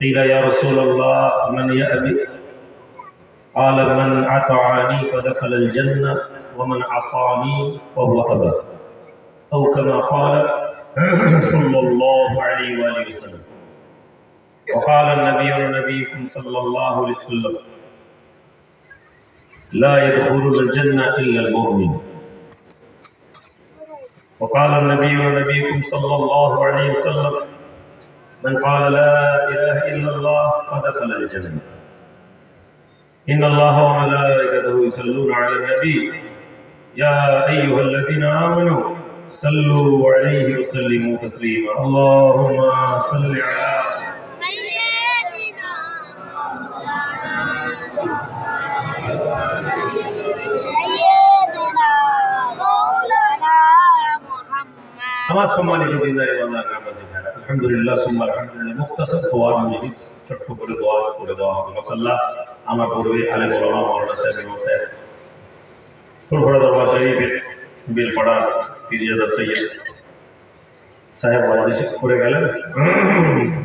قيل يا رسول الله من يأبي؟ قال من أطاعني فدخل الجنة ومن عصاني فهو أبى، أو كما قال صلى الله عليه وآله وسلم. وقال نبيكم صلى الله عليه وسلم لا يدخل الجنة إلا المؤمن. وقال نبيكم صلى الله عليه وسلم من قال لا إله إلا الله فدخل الجنة. إن الله وملائكته يصلون على النبي يا أيها الذين آمنوا صلوا عليه وسلموا تسليما. اللهم صل على سيدنا مولانا محمد। আমার সম্মানিত দিনদার আল্লাহর নামে আলহামদুলিল্লাহ সুম্মা আলহামদুলিল্লাহ। মুখতাসার দোয়া মজলিস ছোট্ট করে দোয়া করে দেওয়া হবে। মাশাআল্লাহ আমার পূর্বে আলেম ওলামা মাওলানা সাহেব ফুলফড়া দরবার শরীফের বেলপাড়া পীরজাদা সৈয়দ সাহেব ওয়াজ করে গেলেন।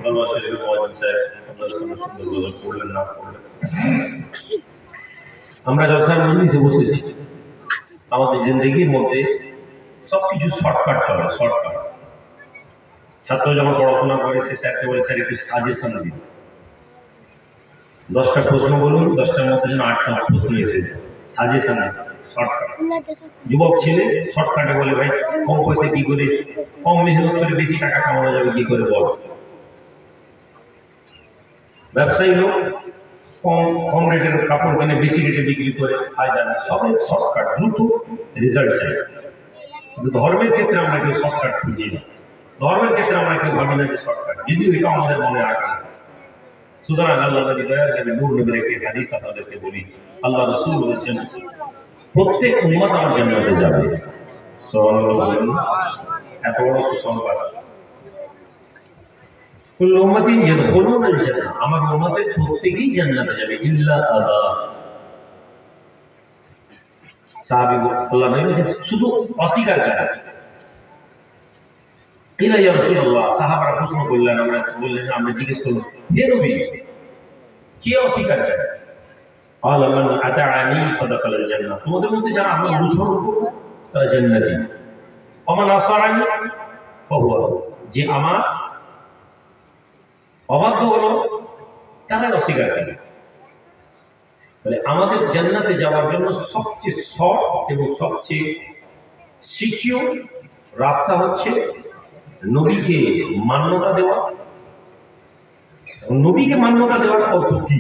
দরবার শরীফের ওয়াজ সাহেব আপনারা সুন্দর সুন্দর পড়লেন না পড়লেন। আমরা জলসার মজলিসে বসেছি। আমাদের জিন্দগির মধ্যে সবকিছু শর্টকাট চলে, শর্টকাট। ছাত্র যখন পড়াশোনা করে সে স্যারকে বলে স্যার একটু সাজেশন দিন, 10টা প্রশ্ন বলুন, 10টার মধ্যে যেন 8টা প্রশ্ন এসে যায়, সাজেশন শর্টকাট। যুবক ছেলে শর্টকাটে বলে ভাই কম পয়সা কি করে, কম মেহনত করে বেশি টাকা কামানো যাবে কি করে বল। ব্যবসায়ী লোক কম রেটের কাপড় কিনে বেশি রেটে বিক্রি করে ফায়দা না, সবাই শর্টকাট, দ্রুত রেজাল্ট চাই। কিন্তু ধর্মের ক্ষেত্রে আমরা কেউ শর্টকাট খুঁজি না, ধর্মের ক্ষেত্রে আমরা কেউ ভাবি না যে শর্টকাট, যদিও এটা আমাদের মনে রাখা। সুতরাং আল্লাহ নবী দয়ার নবী নূর নবীর একটি হাদিস আপনাদেরকে বলি। আল্লাহ রাসূল বলেছেন প্রত্যেক উম্মত আমার জান্নাতে যাবে। সুবহানাল্লাহ, এত বড় সুসংবাদ। কুল্লু উম্মতি ইয়াদখুলুনাল জান্নাহ, আমার উম্মতের প্রত্যেকেই জান্নাতে যাবে ইল্লা আবা। সাহাবী আল্লাহ নবী শুধু অস্বীকার করে। কিনা ইয়া রাসূলুল্লাহ, সাহাবারা প্রশ্ন করলেন, আমরা বললেন, আমরা জিজ্ঞেস করলাম হে নবী কে অস্বীকার করে? ক্বালা মান আতাআনি ফাদাখালাল জান্নাহ, তোমাদের মধ্যে যারা আমার অনুসরণ করবে তারা জান্নাতে। ওয়া মান আসানি ফাহুয়া, যে আমার অবাধ্য হলো তারা অস্বীকার করে। তাহলে আমাদের জান্নাতে যাওয়ার জন্য সবচেয়ে শর্ট এবং সবচেয়ে সিকিউর রাস্তা হচ্ছে নবীকে মান্যতা দেওয়া। নবীকে মান্যতা দেওয়ার অর্থ কি?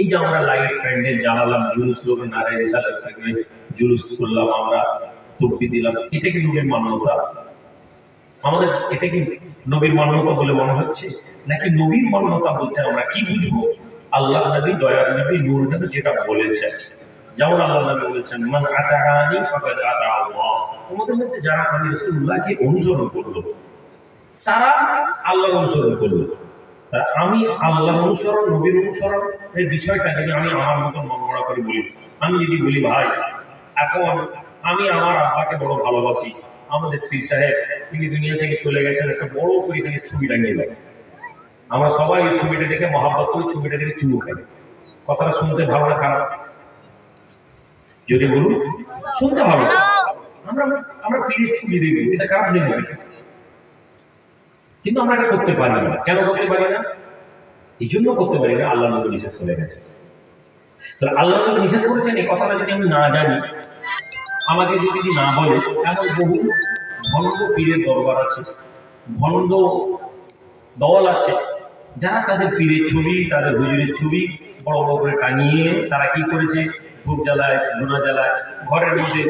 এই যে আমরা লাইট প্যান্ডেল জ্বালালাম, জুলুস লোকের নারায় রিসালাত থাকবে, জুলুস করলাম, আমরা তকবীর দিলাম, এটা কি নবীর মান্যতা? আমাদের এটা কি নবীর মান্যতা বলে মনে হচ্ছে? নাকি নবীর মান্যতা বলতে আমরা কি বুঝবো? আল্লাহ নবী, দয়ার নবী, নূর নবী যেটা বলেছেন, যেমন আল্লাহ নবী বলেছেন মান আতাআনি ফাকাদ আতা আল্লাহ, তোমাদের মধ্যে যারা আমি রাসূলুল্লাহকে অনুসরণ করলো তারা আল্লাহর অনুসরণ করলো। আমি আল্লাহ অনুসরণ, নবীর অনুসরণ এই বিষয়টা যদি আমি আমার মতন মনগড়া করে বলি, আমি যদি বলি ভাই এখন আমি আমার আব্বাকে বড় ভালোবাসি, আমাদের পীর সাহেব তিনি দুনিয়া থেকে চলে গেছেন, একটা বড় করে এখানে ছবি টাঙিয়ে দেয়, আমরা সবাই এই ছবিটা দেখে মহাব্বত করে ছবিটা দেখে চুমু খাই। কথাটা শুনতে ভালো না খারাপ? যদি বলুন শুনতে ভালো, আমরা আমরা পীরের ছবি দেখবো, এটা খারাপ নেই, কিন্তু আমরা এটা করতে পারি না। কেন করতে পারি না? এই জন্য করতে পারি না, আল্লাহ নবী নিষেধ করে গেছে। তাহলে আল্লাহ নবী নিষেধ করেছেন, এই কথাটা যদি আমি না জানি, আমাকে যদি না বলে, এমন বহু ভণ্ড পীরের দরবার আছে, ভণ্ড দল আছে, যারা তাদের পীরের ছবি, তাদের হুজুরের ছবি বড় বড় করে টাঙিয়ে তারা কি করেছে, ধূপ জ্বালায়, ধুনা জ্বালায়, ঘরের মধ্যে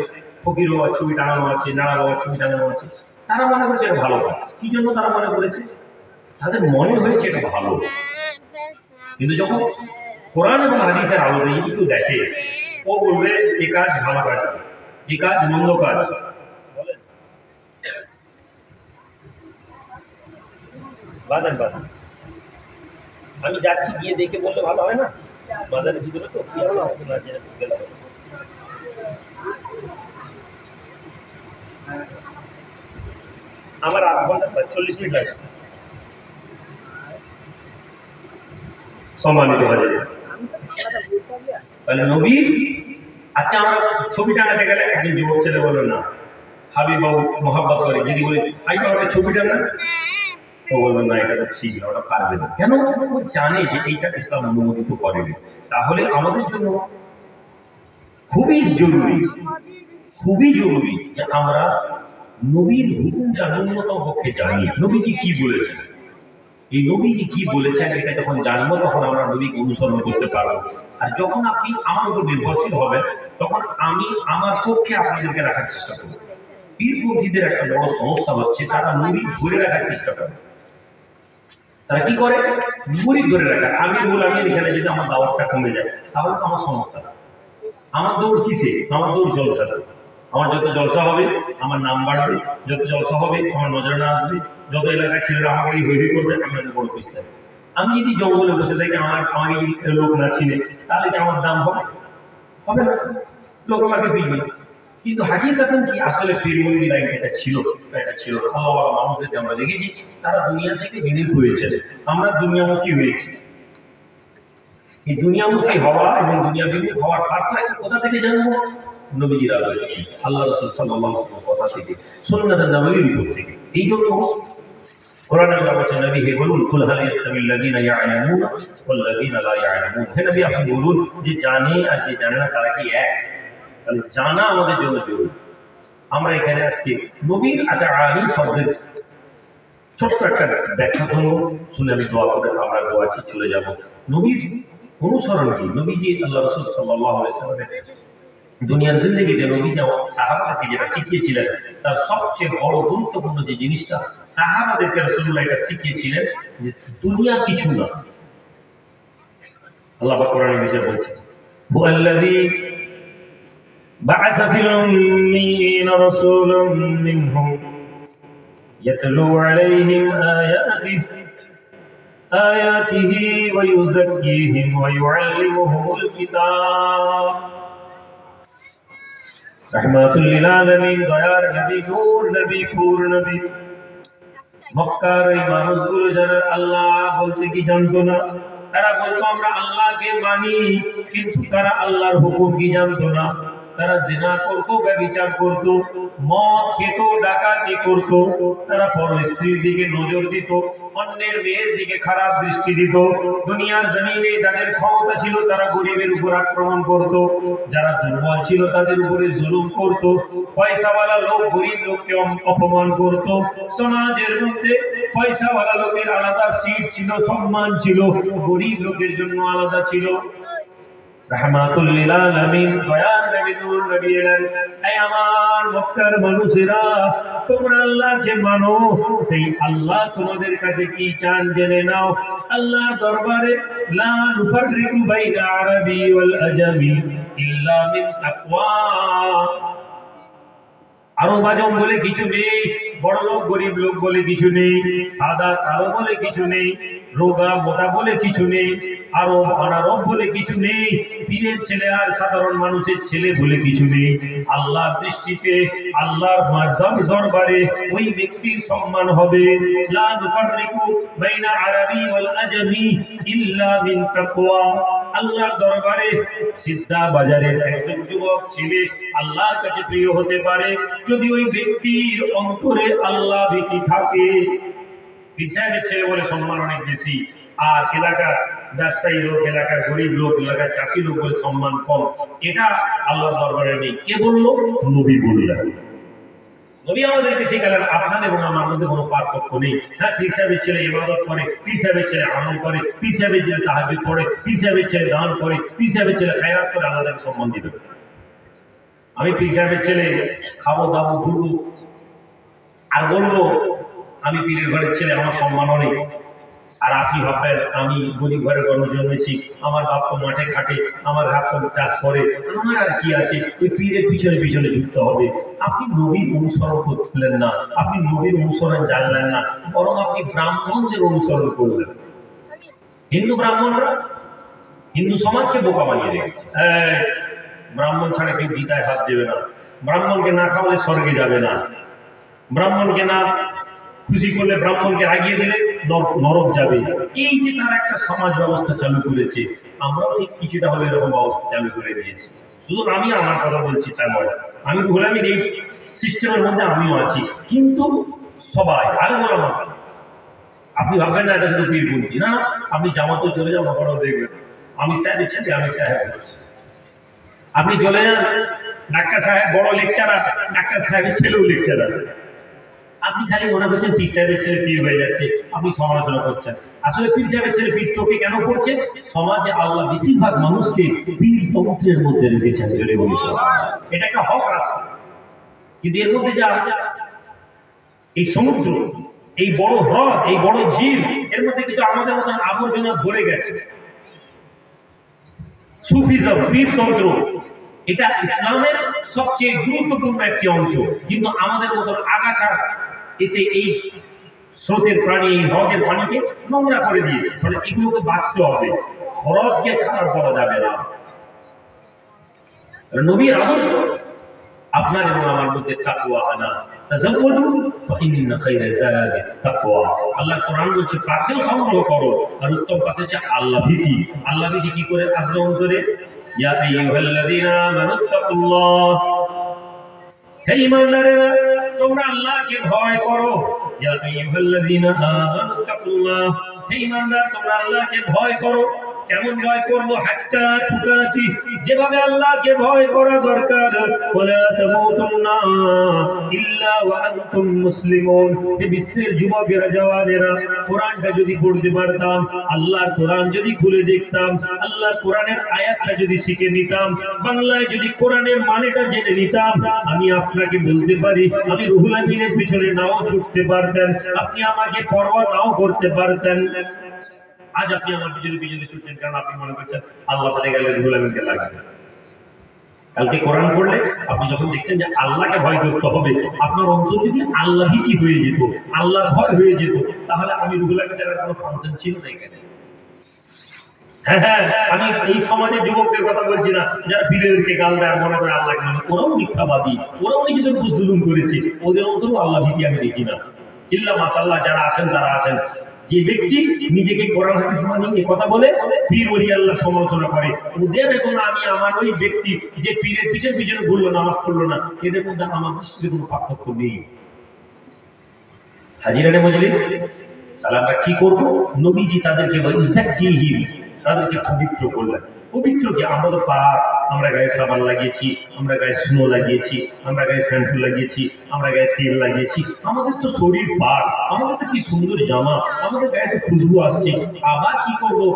ফকির বাবার ছবি টাঙানো আছে, নানা বাবার ছবি টাঙানো আছে। তারা মনে করেছে এটা ভালো কাজ। কি জন্য তারা মনে করেছে? তাদের মনে হয়েছে এটা ভালো। কিন্তু যখন কোরআন এবং হাদিসের আলোতে যদি কেউ দেখে, ও বলবে এ কাজ ভালো কাজ, এ কাজ মন্দ কাজ। বাজান বাজান আমি যাচ্ছি, গিয়ে দেখে বললে ভালো হয় না? বাজারের ভিতরে তো কি আছে না জেনে গেলে আমার 8 ঘন্টা 40 মিনিট লাগে। সম্মানিত হয়ে যাবে। তাহলে নবী আজকে আমরা ছবি টাঙাতে গেলে একজন যুবক ছেলে বলবে না, হাবিব বাবু মহাব্বত করে, যদি বলি আই বাবা ছবি টাঙা, ও বলবে না এটা তো ঠিক না, ওটা পারবে না। কেন? ও জানে যে এইটা ইসলাম অনুমোদিত করেনি। তাহলে আমাদের জন্য খুবই জরুরি, খুবই জরুরি যে আমরা নবীর হুকুমটা ন্যূনতম পক্ষে জানি, নবীজি কি বলেছেন। এই নবীজি কি বলেছেন এটা যখন জানবো তখন আমরা নবীকে অনুসরণ করতে পারবো। আর যখন আপনি আমার উপর নির্ভরশীল হবেন তখন আমি আমার পক্ষে আপনাদেরকে রাখার চেষ্টা করবো। পীরপন্থীদের একটা বড় সমস্যা হচ্ছে তারা নবী ধরে রাখার চেষ্টা করে। তারা কি করে? মুড়ি ধরে রাখা। আমি বললাম এখানে যদি আমার দাওয়াতটা কমে যায় তাহলে তো আমার সমস্যা। আমার দৌড় কিসে? আমার দৌড় জলসা। আমার যত জলসা হবে আমার নাম বাড়বে, যত জলসা হবে আমার নজরে না আসবে, যত এলাকায় ছেলেরা আমাকে হইহই করবে, আমরা বড় বিশ্বাস। আমি যদি জঙ্গলে বসে থাকি আমাকে যদি লোক না চিনে তাহলে কি আমার দাম হবে? হবে না, লোক আমাকে দিবে। কিন্তু হাকিকাতান কি আসলে পীরমন্দির লাইন এটা ছিল এটা ছিল না। আল্লাহ মানুষদেরকে আমরা দেখেছি তারা দুনিয়া থেকে বিলীন হয়েছে, আমরা দুনিয়ামুখী হয়েছি। এই দুনিয়ামুখী হওয়া এবং দুনিয়াবিমুখ হওয়ার পার্থক্য কোথা থেকে জানবো? নবীজির আলোচনা, আল্লাহ রাসূল সাল্লাল্লাহু আলাইহি ওয়াসাল্লাম কথা থেকে, সুন্নাত নববীর উপর থেকে। এই জন্য কোরআনে আল্লাহ বলেছেন, নবী হে বলুন, কুল হাল ইয়াস্তাবিল লাযিনা ইয়া'লামুনা ওয়াল লাযিনা লা ইয়া'লামুন। হে নবী আপনি বলুন যে জানে আর যে জানে না তারা কি এক? তাহলে জানা আমাদের জন্য জরুরি। আমরা এখানে আজকে নবীর আতাআলি শব্দের ছোট্ট একটা ব্যাখ্যা করবো, শুনে আমি দোয়া করে আমরা দোয়াচ্ছি চলে যাব। নবীর অনুসরণ কি? নবীজি আল্লাহ রাসূল সাল্লাল্লাহু আলাইহি ওয়াসাল্লাম দুনিয়ার জিন্দেগিতে নবীজি সাহাবাদেরকে যেটা শিখিয়েছিলেন তার সবচেয়ে বড় গুরুত্বপূর্ণ যে জিনিসটা সাহাবাদেরকে রাসূলুল্লাহ এটা শিখিয়েছিলেন যে দুনিয়া কিছু না। আল্লাহ পাক কোরআনে বিষয় বলছেন, হুয়াল্লাযী বা'আসা ফিল উম্মিয়িনা রাসূলাম মিনহুম ইয়াতলু আলাইহিম আয়াতিহি ওয়া ইউযাক্কিহিম ওয়া ইউআল্লিমুহুমুল কিতাব। রাহমাতুল লিল আলামিন, দয়ার নবী, নূর নবী, নূর নবী। মক্কার এই মানুষগুলো যারা আল্লাহ বলতে কি জানতো না, তারা বলতো আমরা আল্লাহকে মানি, কিন্তু তারা আল্লাহর হুকুম কি জানতো না। তারা জিনা করতো, ব্যভিচার করতো, মদ খেত, ডাকাতি করতো, তারা পর স্ত্রীর দিকে নজর দিত, অন্যের মেয়ের দিকে খারাপ দৃষ্টি দিত। দুনিয়ার জমিনে যাদের ক্ষমতা ছিল তারা গরিবের উপর আক্রমণ করত, যারা দুর্বল ছিল তাদের উপরে জুলুম করত, পয়সাওয়ালা লোক গরিব লোককে অপমান করত। সমাজের মধ্যে পয়সাওয়ালা লোকের আলাদা সিট ছিল, সম্মান ছিল, গরিব লোকের জন্য আলাদা ছিল। রাহমাতুল লিল আলামিন, দয়ার নবী, নূর নবী এলেন, এই আমার মক্কার মানুষেরা তোমরা আল্লাহকে মানো, সেই আল্লাহ তোমাদের কাছে কি চান জেনে নাও। আল্লাহর দরবারে লা নুফাররিকু বাইনা আরাবী ওয়াল আজামি ইল্লা মিন তাকওয়া। আরব আজম বলে কিছু নেই, বড় লোক গরিব লোক বলে কিছু নেই, সাদা কালো বলে কিছু নেই, রোগা মোটা বলে কিছু নেই, আরব অনারব বলে কিছু নেই, পীরের ছেলে আর সাধারণ মানুষের ছেলে বলে কিছু নেই। আল্লাহর দৃষ্টিতে, আল্লাহর মাধ্যমে দরবারে ওই ব্যক্তির সম্মান হবে। লা নুফাররিকু বাইনা আরাবী ওয়াল আজমি ইল্লা মিন তাকওয়া। আল্লাহর দরবারে সিদ্ধা বাজারের একজন যুবক ছেলে আল্লাহর কাছে প্রিয় হতে পারে যদি ওই ব্যক্তির অন্তরে আল্লাহ ভীতি থাকে। পিছায়ের ছেলে বলে সম্মান অনেক বেশি, আর এলাকার ব্যবসায়ী লোক, এলাকার গরিব লোক, এলাকার চাষি লোক বলে সম্মান কম। এটা আল্লাহর দরবারে নেই। কে বললো? নবী বললেন। নবী আমাদেরকে শেখালেন আপনার এবং আমার মধ্যে কোনো পার্থক্য নেই। হ্যাঁ, পীর সাহেবের ছেলে ইবাদত করে, পীর সাহেবের ছেলে আমল করে, পীর সাহেবের ছেলে তাহাজ্জুদ পড়ে, পীর সাহেবের ছেলে দান করে, পীর সাহেবের ছেলে খায়রাত করে, আল্লাহকে সম্মান দিবে। আমি পীর সাহেবের ছেলে খাবো দাবো ঘুরবো আর বলবো আমি পীরের ঘরের ছেলে, আমার সম্মান অনেক। আর আপনি ভাববেন আমি গরিব ঘরে জন্ম জন্মেছি, আমার বাপ তো মাঠে খাটে, আমার বাপ তো চাষ করে, আমার আর কি আছে ওই পীরের পিছনে পিছনে যুক্ত হবে। আপনি নবীর অনুসরণ করছিলেন না, আপনি নবীর অনুসরণ জানলেন না, বরং আপনি ব্রাহ্মণদের অনুসরণ করলেন। হিন্দু ব্রাহ্মণরা হিন্দু সমাজকে বোকা বানিয়ে রেখেছে। ব্রাহ্মণ ছাড়া কেউ গীতায় হাত দেবে না, ব্রাহ্মণকে না খাওয়ালে স্বর্গে যাবে না, ব্রাহ্মণকে না খুশি করলে, ব্রাহ্মণকে আগিয়ে দিলে নরক যাবে। এই যে তারা একটা সমাজ ব্যবস্থা চালু করেছে, আমরাও ঠিক কিছুটা হলে এরকম ব্যবস্থা চালু করে দিয়েছি। শুধু আমি আমার কথা বলছি তা নয়, আমি গোলামীর এই সিস্টেমের মধ্যে আমিও আছি, কিন্তু সবাই আরো গোলাম। আপনি ভাববেন না এটা শুধু পীরপন্থী, না, আপনি জামাতে চলে যান, ওখানেও দেখবেন আমি সাহেব ছেলে, আমি সাহেব। আপনি চলে যান ডাক্তার সাহেব বড় লেকচারার, ডাক্তার সাহেবের ছেলেও লেকচারার। আপনি খালি মনে করছেন পীর সাহেবের ছেলে পীর হয়ে যাচ্ছে, আপনি সমালোচনা করছেন। আসলে পীর সাহেবের ছেলে পীর চোখে কেন করছে? সমাজে আল্লাহ বেশিরভাগ মানুষকে পীর তন্ত্রের মধ্যে রেখেছেন, জোরে বলি। এটা একটা হক রাস্তা, কিন্তু এর মধ্যে যা এই সমুদ্র, এই বড় হ্রদ, এই বড় ঝিল, এর মধ্যে কিছু আমাদের মতন আবর্জনা ভরে গেছে। সুফিজম, পীরতন্ত্র, এটা ইসলামের সবচেয়ে গুরুত্বপূর্ণ একটি অংশ, কিন্তু আমাদের মতন আগাছা এসে এই স্রোতের প্রাণী, এই হ্রদের পানিকে নোংরা করে দিয়েছে। ফলে এগুলোকে বাঁচতে হবে, হ্রদকে খারাপ করা যাবে না। নবীর আদর্শ আপনার এবং আমার মধ্যে তাকওয়া আনা। আল্লাহ কোরআন বলছে পাথেও সংগ্রহ করো, আর উত্তম পাথে হচ্ছে আল্লাহ ভীতি। আল্লাহ ভীতি কি করে আসবে অন্তরে? ইয়া আইয়ুহাল্লাযীনা আমানুত্তাকুল্লাহ, হে ঈমানদারেরা তোমরা আল্লাহকে ভয় করো। ইয়া আইয়ুহাল্লাযীনা আমানুত্তাকুল্লাহ, হে ঈমানদার তোমরা আল্লাহকে ভয় করো। কেমন ভয় করবো? হাত্তা তুকাতি, যেভাবে আল্লাহকে ভয় করা দরকার। ওয়ালা তামুতুন্না ইল্লা ওয়া আনতুম মুসলিমুন। এই বিশ্বের যুবকেরা, জওয়ানেরা, কোরআনটা যদি পড়তে পারতাম, আল্লাহর কোরআন যদি খুলে দেখতাম, আল্লাহর কোরআনের আয়াতটা যদি শিখে নিতাম, বাংলায় যদি কোরআনের মানেটা জেনে নিতাম, আমি আপনাকে বলতে পারি আমি রুহুল আমিনের পিছনে নাও ছুটতে পারতেন, আপনি আমাকে পরোয়া নাও করতে পারতেন। আজ আপনি আমার পিছনে পিছনে ছুটছেন কারণ আপনি মনে করছেন আল্লাহ পারে গেলে রুহুল আমিনকে লাগবে। কালকে কোরআন পড়লে আপনি যখন দেখছেন যে আল্লাহকে ভয় করতে হবে, আপনার অন্তর যদি আল্লাহই কি হয়ে যেত, আল্লাহর ভয় হয়ে যেত, তাহলে আমি রুহুল আমিনের কোনো ফাংশন ছিল না এখানে। হ্যাঁ হ্যাঁ, আমি এই সমাজের যুবকদের কথা বলছি না যারা পীরেরকে গাল দেয় মনে করে আল্লাহকে মানে, ওরাও মিথ্যাবাদী, ওরাও নিজেদের উপর জুলুম করেছে, ওদের অন্তরও আল্লাহ ভীতি আমি দেখি না। ইল্লা মাশাআল্লাহ যারা আছেন তারা আছেন। যে ব্যক্তি নিজেকে কোরআন হাদিস মানিয়ে কথা বলে পীর ওলি আল্লাহ সমালোচনা করে, ওদের এবং আমি আমার ওই ব্যক্তি যে পীরের পিছনে পিছনে ঘুরলো, নামাজ পড়লো না, এদের মধ্যে আমার দৃষ্টিতে কোনো পার্থক্য নেই। হাজিরানে মজলিস, তাহলে আমরা কি করবো? নবীজি তাদেরকে তাদেরকে পবিত্র করলেন। পবিত্র কি? আমরা তো পাক, আমরা গায়ে সাবান লাগিয়েছি, আমরা গায়ে স্নো লাগিয়েছি, আমরা গায়ে শ্যাম্পু লাগিয়েছি, আমরা গায়ে তেল লাগিয়েছি, আমাদের তো শরীর পাক, আমাদের তো কি সুন্দর জামা, আমাদের গায়ে তো খুশবু আসছে। আবার কি করবো?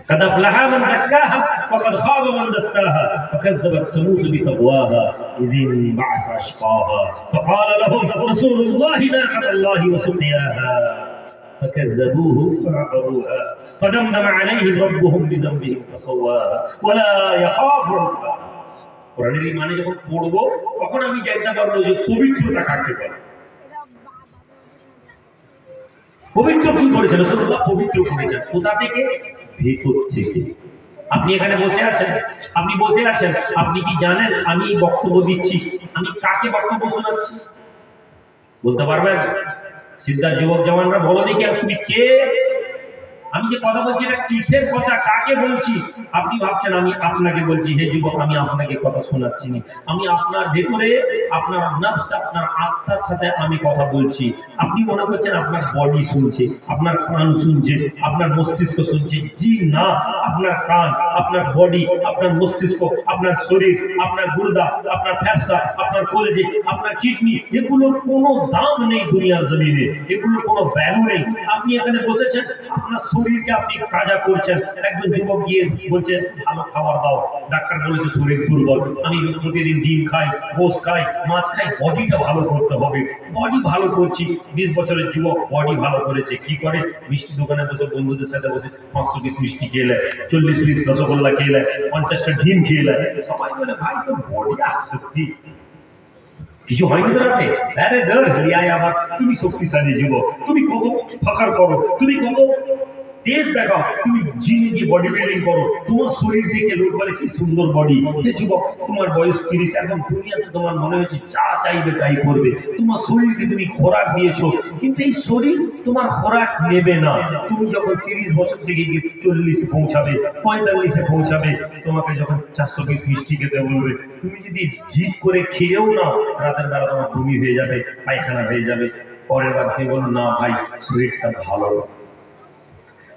قد أفلح من زكاها وقد خاب من دساها فكذبت ثمود بتقواها إذ انبعث أشقاها فقال لهم رسول الله ناقة الله وسقياها فكذبوه فعقروها فدمدم عليهم ربهم بذنبهم فسواها ولا يخاف عقباها। কোরআনের এই মানে যখন পড়বো তখন আমি জানতে পারবো যে পবিত্রতা কাকে বলে। পবিত্র কি করেছেন? রাসূলুল্লাহ পবিত্র করেছেন কোথা থেকে? ভেতর থেকে। আপনি এখানে বসে আছেন, আপনি কি জানেন আমি বক্তব্য দিচ্ছি, আমি কাকে বক্তব্য শোনাচ্ছি? বলতে পারবেন? সিদ্ধার যুবক জওয়ানরা বলো দেখি আপনি কে? আমি যে কথা বলছি এটা কিসের কথা, কাকে বলছি? আপনি ভাবছেন আমি আপনাকে বলছি। হে যুবক, আমি আপনাকে কথা শোনাচ্ছি না, আমি আপনার ভেতরে, আপনার নফস, আপনার আত্মার সাথে আমি কথা বলছি। আপনি মনে করছেন আপনার বডি শুনছে, আপনার প্রাণ শুনছে, আপনার মস্তিষ্ক শুনছে। জি না, আপনার প্রাণ, আপনার বডি, আপনার মস্তিষ্ক, আপনার শরীর, আপনার গুর্দা, আপনার ফ্যাপসা, আপনার কলেজে, আপনার কিডনি, এগুলোর কোনো দাম নেই দুনিয়ার জমিনে, এগুলোর কোনো ভ্যালু নেই। আপনি এখানে বসেছেন, আপনার শরীরকে আপনি তাজা করছেন। একজন যুবক গিয়ে বলছেন ভালো খাবার দাও, ডাক্তার বলেছে শরীর দুর্বল, আমি প্রতিদিন ডিম খাই, গোস খাই, মাছ খাই, বডিটা ভালো করতে হবে। বডি ভালো করছি, 20 বছরের যুবক বডি ভালো করেছে, কি করে? মিষ্টি দোকানে বসে বন্ধুদের সাথে বসে 500 পিস মিষ্টি খেয়ে নেয়, 40 পিস রসগোল্লা খেয়ে নেয়, 50টা ডিম খেয়ে নেয়। সবাই বলে ভাই তোর বডি সত্যি কিছু হয়নি তো রাতে? আরে আবার তুমি শক্তিশালী যুবক, তুমি কত ফাঁকার করো, তুমি কত তেজ দেখাও, তুমি জিমে গিয়ে বডি বিল্ডিং করো, তোমার শরীর দেখে লোক বলে কি সুন্দর বডি। যুবক, তোমার বয়স 30, এখন দুনিয়াতে তোমার মনে হচ্ছে যা চাইবে তাই করবে, তোমার শরীরকে তুমি খোরাক দিয়েছো, কিন্তু এই শরীর তোমার খোরাক নেবে না। তুমি যখন 30 বছর থেকে 40-এ পৌঁছাবে, 45-এ পৌঁছাবে, তোমাকে যখন 400 পিস মিষ্টি খেতে বলবে, তুমি যদি জিদ করে খেয়েও না, রাতের বেলা তোমার বমি হয়ে যাবে, পায়খানা হয়ে যাবে। পরের বার তুমি বলো না ভাই শরীরটা ভালো।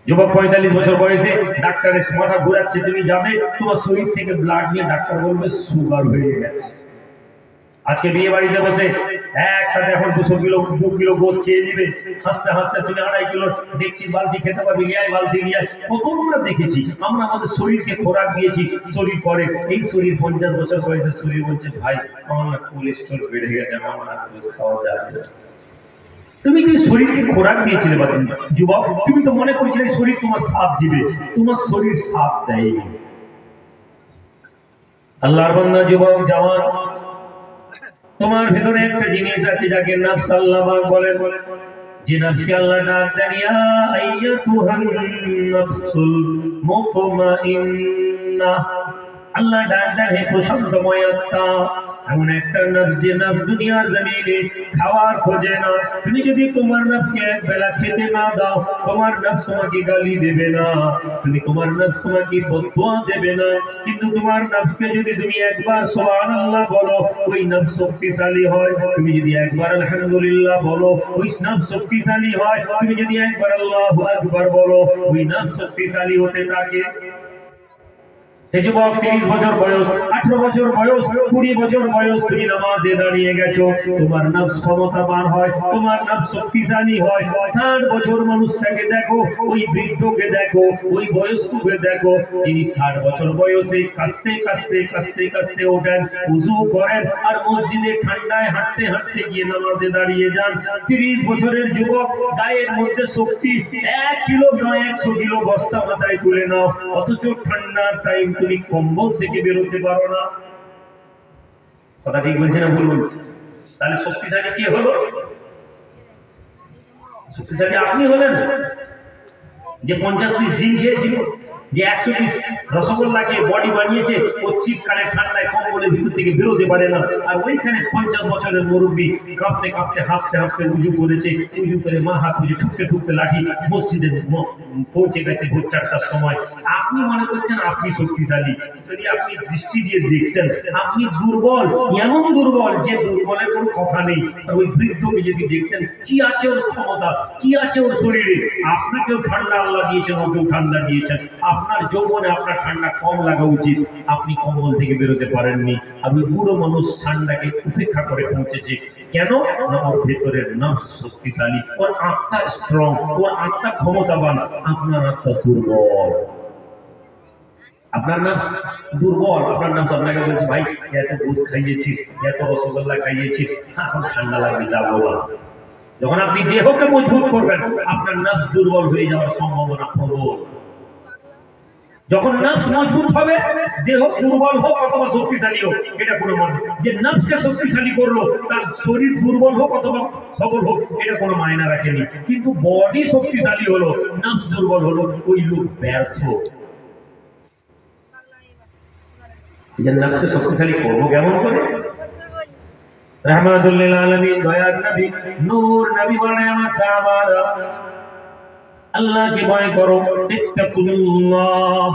যুবক 45 বছর বয়সে ডাক্তারের মাথা ঘুরাচ্ছে, তুমি যাবে, তোমার শরীর থেকে ব্লাড নিয়ে ডাক্তার বলবে সুগার হয়ে গেছে। আজকে বিয়ে বাড়িতে বসে একসাথে এখন 2 কিলো গোস্ত খেয়ে নিবে, হাসতে হাসতে তুমি 2.5 কিলো দেখছি বালতি খেতে পারবে, লিয়ায় বালতি লিয়ায়। কত আমরা দেখেছি, আমরা আমাদের শরীরকে খোরাক দিয়েছি, শরীর করে। এই শরীর 50 বছর বয়সে শরীর বলছে ভাই আমার না কোলেস্ট্রল বেড়ে গেছে, আমার না গোস্ত খাওয়া যাবে না। তুমি কি শরীরকে খোরাক দিয়েছিলে বা যুবক? তুমি তো মনে করছিলে শরীর তোমার সাথ দিবে, তোমার শরীর সাথ দেয়নি। আল্লাহর বান্দা, যুবক, জওয়ান, তোমার ভিতরে একটা জিনিস আছে যাকে নফস আল্লাহ বলে। যে নফসকে আল্লাহ ডাক দেন ইয়া আইয়াতুহান নফসুল মুতমাইন্নাহ। আল্লাহ ডাক দেন হে প্রশান্তময় আত্মা। এমন একটা নফস যে নফস দুনিয়ার জমিনে খাওয়ার খোঁজে না। তুমি যদি তোমার নফসকে এক বেলা খেতে না দাও, তোমার নফস তোমাকে গালি দেবে না, তোমার নফস তোমাকে বদদুয়া দেবে না। কিন্তু তোমার নফসকে যদি তুমি একবার সুবহানাল্লাহ বলো, ওই নফস শক্তিশালী হয়। তুমি যদি একবার আলহামদুলিল্লাহ বলো, ওই নফস শক্তিশালী হয়। তুমি যদি একবার আল্লাহু আকবার বলো, ওই নফস শক্তিশালী হতে থাকে। যুবক, 30 বছর বয়স, 18 বছর বয়স, 20 বছর বয়স, তুমি নামাজে দাঁড়িয়ে গেছো, তোমার নফস ক্ষমতাবান হয়, তোমার নফস শক্তিশালী হয়। 60 বছর মানুষটাকে দেখো, ওই বৃদ্ধকে দেখো, ওই বয়স্ককে দেখো, তিনি 60 বছর বয়সে কাঁদতে কাঁদতে কাঁদতে কাঁদতে ওঠেন, উযু করেন, আর মসজিদে ঠান্ডায় হাঁটতে হাঁটতে গিয়ে নামাজে দাঁড়িয়ে যান। 30 বছরের যুবক, গায়ের মধ্যে শক্তি 1 কিলো নয় 100 কিলো বস্তা মাথায় তুলে নাও, অথচ ঠান্ডার টাইম তুমি কম্বল থেকে বেরোতে পারো না। কথা ঠিক বলছি না ভুল বলছি? তাহলে শক্তিশালী কে হলো? শক্তিশালী আপনি হলেন যে 50 পিস ডিম খেয়েছিল, যে 100 পিস রসগোল্লা খেয়ে বডি বানিয়েছে, ও শীতকালে ঠান্ডায় কম্বলের ভিতর থেকে বেরোতে পারে না। আর ওইখানে 50 বছরের মুরব্বী কাঁপতে কাঁপতে হাঁপতে হাঁপতে উজু করেছে, উজু করে মা হাত পুজো ঠুকতে ঠুকতে লাঠি মসজিদে পৌঁছে গেছে ভোর 4টার সময়। আপনি মনে করছেন আপনি শক্তিশালী, যদি আপনি দৃষ্টি দিয়ে দেখতেন আপনি দুর্বল, এমন দুর্বল যে দুর্বলের কোনো কথা নেই। আর ওই বৃদ্ধকে যদি দেখতেন কি আছে ওর ক্ষমতা, কি আছে ওর শরীরে। আপনাকেও ঠান্ডা আল্লাহ দিয়েছেন, ওকেও ঠান্ডা দিয়েছেন। আপনার যৌবনে আপনার ঠান্ডা কম লাগা উচিত, আপনি কম্বল থেকে বেরোতে পারেননি। আর ওই বুড়ো মানুষ ঠান্ডাকে উপেক্ষা করে পৌঁছেছে। কেন না ওর ভেতরের নফস শক্তিশালী, ওর আত্মা স্ট্রং, ওর আত্মা ক্ষমতাবান। আপনার আত্মা দুর্বল, আপনার নাম দুর্বল। আপনার নাম আপনাকে বলছে ভাই এত গোস্ত খাইয়েছিস, এত রসগোল্লা খাইয়েছিস, এখন ঠান্ডা লাগবে যাবো না। যখন আপনি দেহকে মজবুত করবেন, আপনার নাম দুর্বল হয়ে যাওয়ার সম্ভাবনা প্রবল। যখন নাফস মজবুত হবে, দেহ দুর্বল হোক অথবা শক্তিশালী হোক, এটা কোনো মানে। যে নাফসকে শক্তিশালী করলো, তার শরীর দুর্বল হোক অথবা সবল হোক, এটা কোনো মায়না রাখেনি। কিন্তু বডি শক্তিশালী হলো, নাফস দুর্বল হলো, ওই লোক ব্যর্থ। নাফসকে শক্তিশালী করবো কেমন করে? রাহমাতুল লিল আলামিন, দয়ার নবী, নূর নবী বলেন আমার সাহাবারা, আল্লাহকে ভয় করো, ইত্তাকুল্লাহ।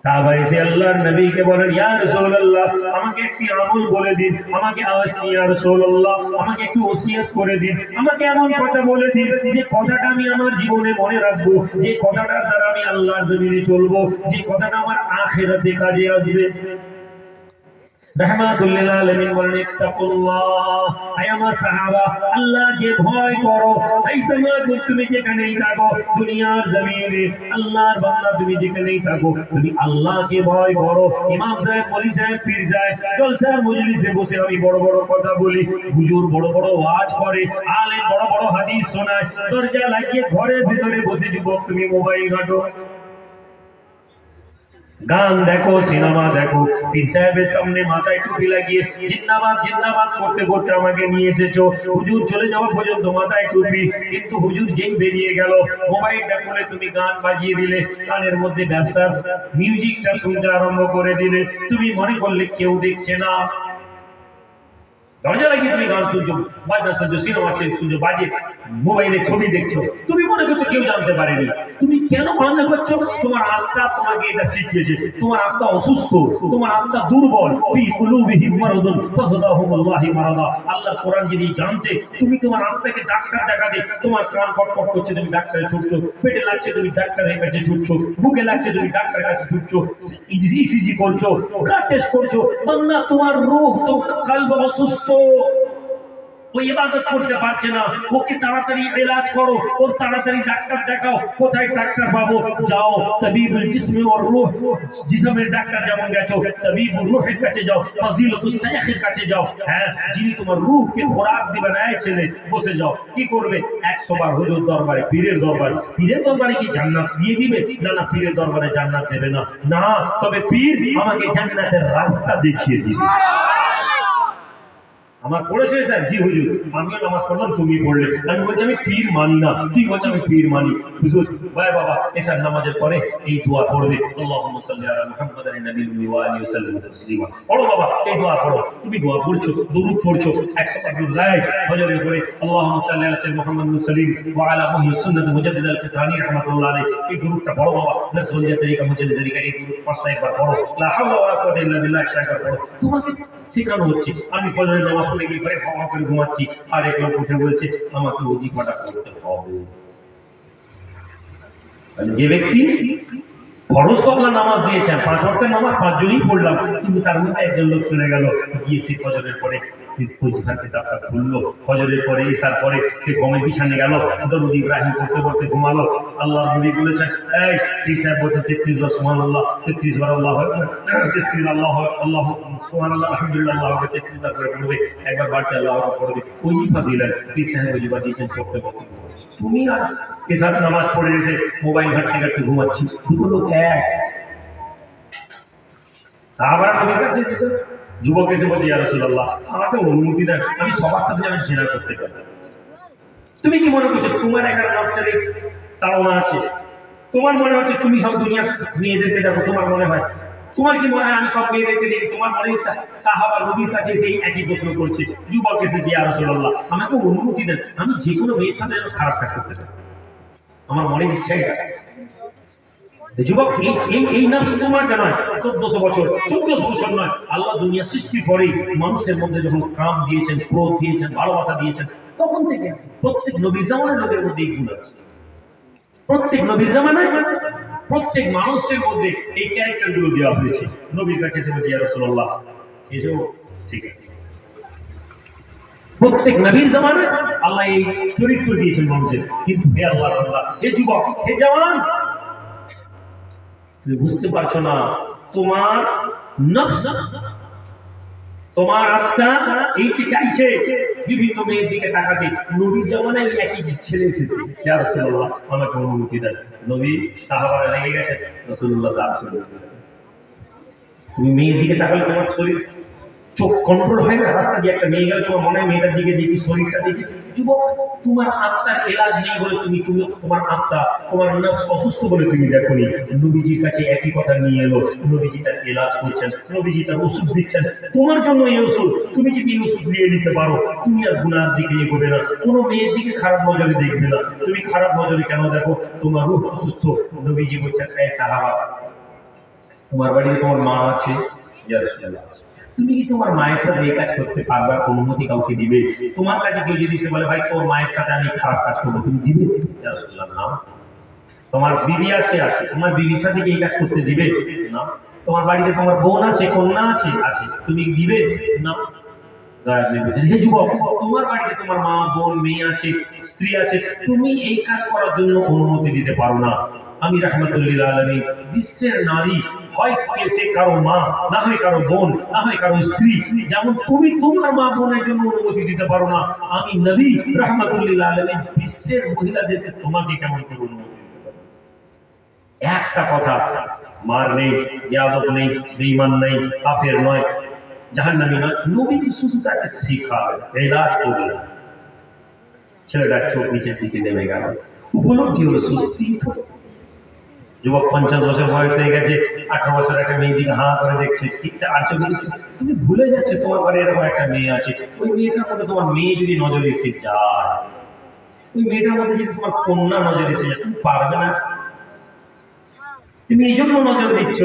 সাহাবা এসে আল্লাহর নবীকে বলেন ইয়া রাসূলুল্লাহ, আমাকে একটি আমল বলে দিন, আমাকে আওয়াজ দিয়ে ইয়া রাসূলুল্লাহ আমাকে একটু ওসিয়ত করে দিন, আমাকে এমন কথা বলে দিন যে কথাটা আমি আমার জীবনে মনে রাখবো, যে কথাটার দ্বারা আমি আল্লাহর জমিনে চলবো, যে কথাটা আমার আখিরাতে কাজে আসবে। রাহমাতুল লিল আলামিন বলেন ইত্তাকুল্লাহ, হে আমার সাহাবা আল্লাহকে ভয় করো। এই সময় তুমি যেখানেই থাকো দুনিয়ার জমিনে, আল্লাহর বান্দা তুমি যেখানেই থাকো, তুমি আল্লাহকে ভয় করো। ইমাম সাহেব, মৌলভী সাহেব, পীর সাহেব জলসার মজলিসে বসে আমি বড় বড় কথা বলি, হুজুর বড় বড় ওয়াজ করে, আলেম বড় বড় হাদিস শোনায়, দরজা লাগিয়ে ঘরের ভিতরে বসে যুবক তুমি মোবাইল ঘাঁটো। গান দেখো, সিনেমা দেখো, পীর সাহেবের সামনে মাথায় টুপি লাগিয়ে জিন্দাবাদ জিন্দাবাদ করতে করতে আমাকে নিয়ে এসেছো। হুজুর চলে যাওয়া পর্যন্ত মাথায় টুপি, কিন্তু হুজুর যেই বেরিয়ে গেল মোবাইলটা খুলে তুমি গান বাজিয়ে দিলে, গানের মধ্যে ব্যবসার মিউজিকটা শুনতে আরম্ভ করে দিলে। তুমি মনে করলে কেউ দেখছে না, দরজা লাগিয়ে তুমি গান শুনছো, বাজনা শুনছো, সিনেমা শুনছো, বাজে মোবাইলে ছবি দেখছো, তুমি মনে করছো কেউ জানতে পারেনি। তুমি কেন মনে করছো? তোমার আত্মা তোমাকে এটা শিখিয়েছে। তোমার আত্মা অসুস্থ, তোমার আত্মা দুর্বল। ফি কুলুবিহিম মারাদুন ফাযাদাহুমুল্লাহু মারাদা। আল্লাহর কোরআন যদি জানতে, তুমি তোমার আত্মাকে ডাক্তার দেখাতে, তোমার কান কটকট করছে তুমি ডাক্তারে ছুটছো, পেটে লাগছে তুমি ডাক্তারের কাছে ছুটছো, বুকে লাগছে তুমি ডাক্তারের কাছে ছুটছো, ইসিজি করছো, ব্লাড টেস্ট করছো। বান্দা, তোমার রূহ, তোমার কলব অসুস্থ, ও ইবাদত করতে পারছে না। ওকে তাড়াতাড়ি ইলাজ করো, ওর তাড়াতাড়ি ডাক্তার দেখাও। কোথায় ডাক্তার পাবো? যাও তাবিবুল জিসমি ওয়ার রূহ, জিসমের ডাক্তার যেমন গেছো, তাবিবুর রূহের কাছে যাও, ফাজিলাতুস শাইখের কাছে যাও। হ্যাঁ, যিনি তোমার রূহকে খোরাক দিবেন। এই ছেলে বসে যাও। কি করবে? 100 বার হুজুর দরবারে, পীরের দরবারে। পীরের দরবারে কি জান্নাত দিয়ে দিবে? না না, পীরের দরবারে জান্নাত দেবে না। না, তবে পীর আমাকে জান্নাতের রাস্তা দেখিয়ে দিবে। নামাজ পড়েছে স্যার? জি হুজুর। আমিও নামাজ পড়লাম, তুমি পড়লে। আমি বলছি আমি পীর মানি না। তুই বলছি আমি পীর মানি। হুজুর ভাই বাবা, এসার নামাজের পরে এই দোয়া পড়বে, আল্লাহুম্মা সাল্লি আলা মুহাম্মাদিন নাবিয়্যিল ওয়া আলিহি ওয়াসাল্লাম তাসলিমা। পড়ো বাবা, এই দোয়া পড়ো। তুমি দোয়া পড়ছো, দরুদ পড়ছো, 100 বার রাইট ফজরের পরে আল্লাহুম্মা সাল্লি আলা সাইয়্যিদিনা মুহাম্মাদিন সাল্লিম ওয়া আলা মুহয়্যিস সুন্নাত মুজাদ্দিদ আল-ফিসানি রাহমাতুল্লাহ আলাইহি। এই দরুদটা পড়ো বাবা। নাসরুল তরিকা মুজাদ্দিদ তরিকা, এই দরুদ 5 বার পড়ো। লা হাওলা ওয়া লা কুওয়াতা ইল্লা বিল্লাহ 100 বার পড়ো। তোমাকে শেখানো হচ্ছে। আমি ফজরের নামাজ পড়ে গিয়ে ঘরে হাওয়া করে ঘুমাচ্ছি, আর এক লোক উঠে বলছে আমাকে ওজিফাটা করতে হবে। যে ব্যক্তি ফরজ তো আল্লাহ নামাজ দিয়েছেন, 5 ওয়াক্তের নামাজ 5 জনই পড়লাম, কিন্তু তার মধ্যে একজন লোক চলে গেল, গিয়ে সে ফজরের পরে ওজিফার কিতাবটা খুললো। ফজরের পরে ইশার পরে সে কমে বিছানে গেল, দরুদ ইব্রাহিম করতে করতে ঘুমালো। আল্লাহ নবী বলেছেন, এই ঠিক সাহেব বলছে 33 বার সুবহানাল্লাহ, 33 বার আল্লাহু আকবার, 33 আল্লাহ সুবহানাল্লাহ আলহামদুলিল্লাহ, আল্লাহু আকবার 33 বার করে পড়বে। একবার বাড়তে আল্লাহু আকবার পড়বে। ওজিফা দিলেন, ঠিক সাহেব ওজিফা দিয়েছেন করতে করতে। তুমি আর এসার নামাজ পড়ে এসে মোবাইল ঘাটতে ঘাটতে ঘুমাচ্ছি। দুটো লোক এক। সাহাবারা নবীর কাছে এসেছে, যুবক এসে বলছে ইয়া রাসূলুল্লাহ, আমাকে অনুমতি দেন, আমি সবার সাথে আমি জিনা করতে পারি। তুমি কি মনে করছো তোমার একার নফসের তাড়না আছে? তোমার মনে হচ্ছে তুমি সব দুনিয়ার মেয়েদেরকে দেখো, তোমার মনে হয়? তোমার কি মনে হয় আমি সব মেয়েদেরকে দেখি? তোমার মনে ইচ্ছা? সাহাবা নবীর কাছে সেই একই প্রশ্ন করছে, যুবক এসে ইয়া রাসূলুল্লাহ, আমাকে অনুমতি দেন, আমি যে কোনো মেয়ের সাথে খারাপ কাজ করতে পারি। আমার মনের ইচ্ছাই যুবক, এই নাম তোমার নয়। 1400 বছর, 1400 বছর নয়, আল্লাহ দুনিয়া সৃষ্টির পরেই মানুষের মধ্যে যখন কাম দিয়েছেন, ক্রোধ দিয়েছেন, ভালোবাসা দিয়েছেন, তখন থেকে প্রত্যেক নবীর জামানায় লোকের মধ্যে এই গুণ আছে। প্রত্যেক নবীর জামানায় প্রত্যেক মানুষের মধ্যে এই ক্যারেক্টার গুলো দেওয়া হয়েছে। নবীর কাছে এসে বলছে ইয়া রাসূলুল্লাহ, এসেও ঠিক আছে। প্রত্যেক নবীর জামানায় আল্লাহ এই চরিত্র দিয়েছেন মানুষের। কিন্তু হে আল্লাহ, হে যুবক, হে জওয়ান, তুমি বুঝতে পারছো না, তোমার নফস, তোমার আত্মা এইকে চাইছে বিভিন্ন মেয়ের দিকে তাকাতে। নবীর জামানায় একই ছেলে এসেছে, ইয়া রাসূলুল্লাহ, আমাকে অনুমতি দেন। নবী সাহাবারা লেগে গেছে, রাসূলুল্লাহ দাঁড় করে। তুমি মেয়ের দিকে তাকালে তোমার শরীর, চোখ কন্ট্রোল হয় না। রাস্তা দিয়ে একটা মেয়ে গেলে তোমার মনে হয় মেয়েটার দিকে দেখি, শরীরটা দেখি। যুবক, তোমার আত্মার এলাজ নেই বলে তুমি তোমার আত্মা, তোমার নফস অসুস্থ বলে তুমি দেখোনি। নবীজির কাছে একই কথা নিয়ে এলো, নবীজি তার এলাজ করছেন, নবীজি তার ওষুধ দিচ্ছেন। তোমার জন্য এই ওষুধ, তুমি যদি এই ওষুধ নিয়ে নিতে পারো, তুমি আর গুনার দিকে এগোবে না, কোনো মেয়ের দিকে খারাপ নজরে দেখবে না। তুমি খারাপ নজরে কেন দেখো? তোমার রূহ অসুস্থ। নবীজি বলছেন, এই সাহাবা, তোমার বাড়িতে তোমার মা আছে, ইয়া রাসূলুল্লাহ, তুমি কি তোমার মায়ের সাথে এই কাজ করতে পারবে? অনুমতি কাউকে দিবে? তোমার কাছে কেউ যদি সে বলে ভাই তোর মায়ের সাথে আমি খারাপ কাজ করবো, তুমি দিবে? ইয়া রাসূলুল্লাহ, না। তোমার বিবি আছে, তোমার বিবির সাথে কি এই কাজ করতে দিবে? না। তোমার বাড়িতে তোমার বোন আছে, কন্যা আছে, তুমি দিবে? না। হে যুবক, তোমার বাড়িতে তোমার মা, বোন, মেয়ে আছে, স্ত্রী আছে, তুমি এই কাজ করার জন্য অনুমতি দিতে পারো না। আমি রাহমাতুল্লিল আলামিন, বিশ্বের নারী হয় সে কারো মা, না হয় কারো বোন, না হয় কারো স্ত্রী। যেমন তুমি তোমার মা বোনের জন্য অনুমতি দিতে পারো না, আমি নবী রাহমাতুল্লিল আলামিন বিশ্বের মহিলাদেরকে তোমাকে কেমন করে অনুমতি দিতে পারো? একটা কথা, মার নেই, ইয়াদব নেই, বেঈমান নেই, কাফের নয়, জাহান্নামী নয়। নবীজি শুধু তাকে শিখাবে, এলাজ করবে। ছেলেটার চোখ নিচের দিকে নেমে গেল, উপলব্ধি হলো সত্যি তো। যুবক 50 বছর বয়স হয়ে গেছে, 18 বছর একটা মেয়ে দিকে হাঁ করে দেখছে, ঠিক আর চোখে দেখছে। তুমি ভুলে যাচ্ছে তোমার ঘরে এরকম একটা মেয়ে আছে, ওই মেয়েটার মধ্যে তোমার মেয়ে যদি নজরে এসে যায়, ওই মেয়েটার মধ্যে যদি তোমার কন্যা নজরে এসে যায়, তুমি পারবে না। তুমি এই জন্য নজর দিচ্ছ,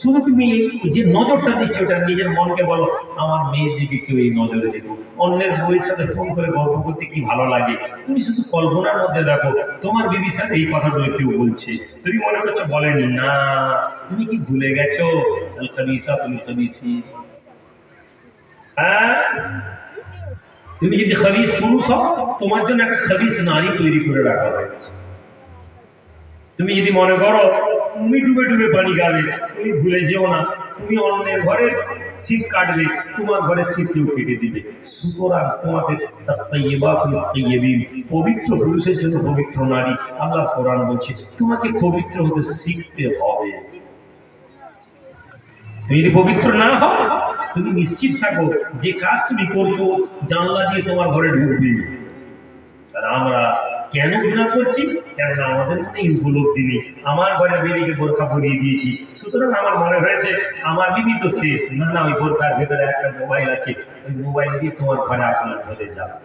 শুধু তুমি যে নজরটা দিচ্ছ ওটা নিজের মনকে বলো, আমার মেয়ের দিকে কেউ এই নজরে দেবো। অন্যের বউয়ের সাথে ফোন করে গল্প করতে কি ভালো লাগে, তুমি শুধু কল্পনার মধ্যে দেখো তোমার বিবির সাথে এই কথাগুলো কেউ বলছে, তুমি মনে করছো বলেনি না। তুমি কি ভুলে গেছো হ্যাঁ, তুমি যদি খবিস পুরুষ হও, তোমার জন্য একটা খবিস নারী তৈরি করে রাখা হয়েছে। তুমি যদি মনে করো তুমি ডুবে ডুবে পানি খাবে, তুমি ভুলে যেও না তুমি অন্যের ঘরে শীত কাটবে, তোমার ঘরে শীত কেউ কেটে দিবে। সুতরাং তোমাদের পবিত্র পুরুষের জন্য পবিত্র নারী, আল্লাহ কোরআন বলছে তোমাকে পবিত্র হতে শিখতে হবে। তুমি যদি পবিত্র না হও, তুমি নিশ্চিত থাকো যে কাজ তুমি করছো জানলা দিয়ে তোমার ঘরে ঢুকবে। আমরা কেন গুনাহ করছি? কেননা আমাদের মধ্যে উপলব্ধি নেই। আমার ঘরে বেরিয়ে বোরখা পরিয়ে দিয়েছি, সুতরাং আমার মনে হয়েছে আমার বিবি তো সেফ। না, ওই বোরখার ভেতরে একটা মোবাইল আছে, ওই মোবাইল দিয়ে তোমার ঘরে আপনার ধরে যাবে।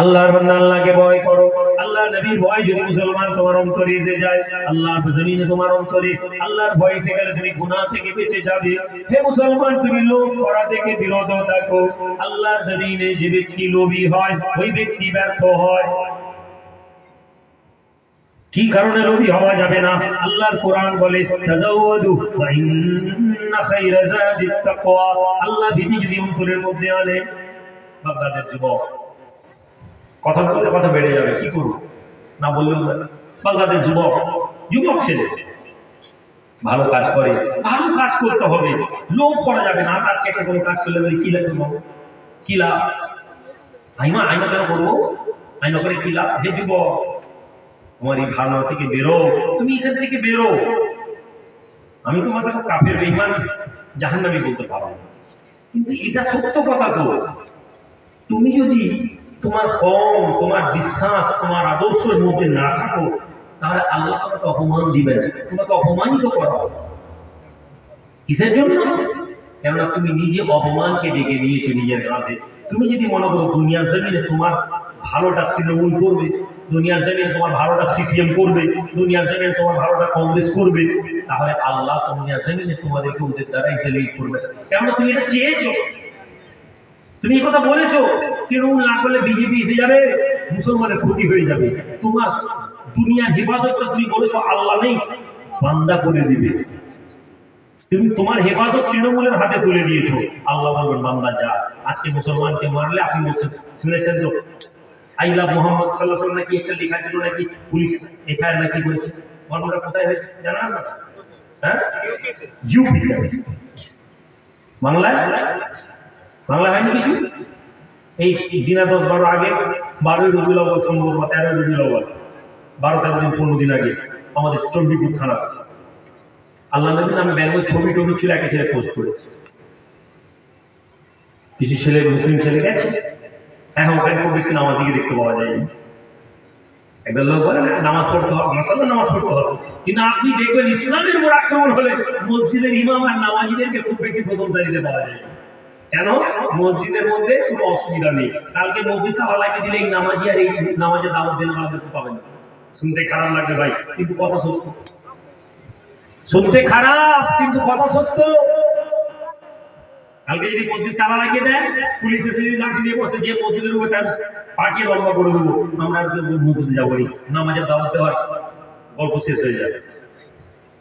আল্লাহর বান্দা, আল্লাহকে ভয় করো। আল্লাহ নবীর ভয় যদি মুসলমান তোমার অন্তরে এসে যায়, আল্লাহর জমিনে তোমার অন্তরে আল্লাহর ভয় এসে গেলে তুমি গুনাহ থেকে বেঁচে যাবে। হে মুসলমান, তুমি লোভ করা থেকে বিরত থাকো। আল্লাহর জমিনে যে ব্যক্তি লোভী হয়, ওই ব্যক্তি ব্যর্থ হয়। কি কারণে লোভী হওয়া যাবে না? আল্লাহর কোরআন বলে তাজাওয়াদু ফা ইন্না খায়রা যাদিত তাকওয়া। আল্লাহ ভীতি যদি অন্তরের মধ্যে আনে, বান্দাদের যুবক কথা বলতে কথা বেড়ে যাবে, কি করবো না বললেও বাংলাদেশ যুবক যুবক ছেলে ভালো কাজ করে, ভালো কাজ করতে হবে, লোভ করা যাবে না। আজকে একটা কোনো কাজ করলে বলি কি লাগবে, কি লাভ, আইমা আইনা কেন করবো, আইনা করে কি লাভ? হে যুবক, তোমার এই ধারণা থেকে বেরো, তুমি এখান থেকে বেরো। আমি তোমাকে কাফের বেঈমান জাহান্নামী বলতে পারো না, কিন্তু এটা সত্য কথা তো। তুমি যদি তোমার কম, তোমার বিশ্বাস, তোমার আদর্শের মধ্যে না থাকো, তাহলে আল্লাহ তোমাকে অপমান দিবেন, তোমাকে অপমানিত করা হবে। কিসের জন্য? কেননা তুমি নিজে অপমানকে ডেকে নিয়েছো নিজের কাঁধে। তুমি যদি মনে করো দুনিয়ার জমিনে তোমার ভালোটা তৃণমূল করবে, দুনিয়ার জমিনে তোমার ভালোটা সিপিএম করবে, দুনিয়ার জমিনে তোমার ভালোটা কংগ্রেস করবে, তাহলে আল্লাহ দুনিয়ার জমিনে তোমাদেরকে ওদের দ্বারাই সেলিট করবে। কেননা তুমি এটা চেয়েছো, তুমি এই কথা বলেছো, তৃণমূল না করলে বিজেপি এসে যাবে, মুসলমানের ক্ষতি হয়ে যাবে। তোমার দুনিয়ার হেফাজতটা তুমি বলেছো আল্লাহ নেই, বান্দা করে দিবে। তুমি তোমার হেফাজত তৃণমূলের হাতে তুলে দিয়েছো, আল্লাহ বলবেন বান্দা যা। আজকে মুসলমানকে মারলে আপনি শুনেছেন তো আই লাভ মোহাম্মদ সাল্লাল্লাহু আলাইহি ওয়াসাল্লাম নাকি একটা লেখা ছিল, নাকি পুলিশ এফআইআর নাকি করেছে। ঘটনাটা কোথায় হয়েছে জানান না? হ্যাঁ, ইউপিতে। বাংলায় হয়নি কিছু। এই দিনা 10-12 আগে, 12ই রবিউল আউয়াল সম্ভবত, 13ই রবিউল আউয়াল, 12-13 দিন 15 দিন আগে আমাদের চণ্ডীপুর থানা, আল্লাহ নবী নামে ব্যাঙ্গল ছবি টবি ছিল, একটা ছেলে পোস্ট করেছে। কিছু ছেলে, মুসলিম ছেলে গেছে, এখন ওখানে খুব বেশি নামাজিকে দেখতে পাওয়া যায়। একদল লোক বলে নামাজ পড়তে হবে, মাসাল্লাহ নামাজ পড়তে হবে, কিন্তু আপনি দেখবেন ইসলামের উপর আক্রমণ হলে মসজিদের ইমাম আর নামাজিদেরকে খুব বেশি প্রথম তারিখে পাওয়া যায়। কেন? মসজিদের মধ্যে কোনো অসুবিধা নেই। কালকে মসজিদ তালা লাগিয়ে দিলে এই নামাজি আর এই নামাজের দাওয়াত দেন আমাদেরকে পাবেন। শুনতে খারাপ লাগবে ভাই, কিন্তু কথা সত্য। শুনতে খারাপ কিন্তু কথা সত্য। কালকে যদি মসজিদ তালা লাগিয়ে দেয়, পুলিশ এসে যদি লাঠি দিয়ে বসে, যে মসজিদের উপর তার পাঠিয়ে লম্বা করে দেবো, আমরা মসজিদে যাবো নি, নামাজের দাওয়াত দেওয়ার গল্প শেষ হয়ে যাবে।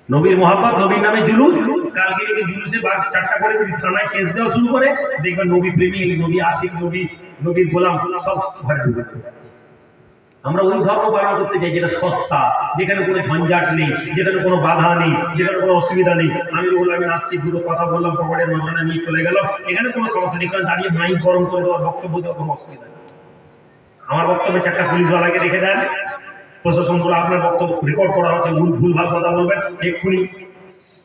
নবীর মোহাব্বত, নবীর নামে জুলুস, কালকে যদি জুলুসে 4টা করে যদি থানায় কেস দেওয়া শুরু করে, দেখবেন নবী প্রেমী, নবী আশিক, নবীর গোলাম সব ঘরে ঢুকেছে। আমরা ওই ধর্ম পালন করতে চাই যেটা সস্তা, যেখানে কোনো ঝঞ্ঝাট নেই, যেখানে কোনো বাধা নেই, যেখানে কোনো অসুবিধা নেই। আমি বললাম আমি নাস্তিক, দুটো কথা বললাম, পকেটের নজরে নিয়ে চলে গেল, এখানে কোনো সমস্যা নেই। কারণ দাঁড়িয়ে মাইক গরম করে দেওয়ার বক্তব্য দেওয়ার কোনো অসুবিধা নেই। আমার বক্তব্যে 4টা পুলিশওয়ালাকে রেখে দেন, প্রশাসন বলে আপনার বক্তব্য রেকর্ড করা হচ্ছে, ভুলভাল কথা বলবেন এক্ষুনি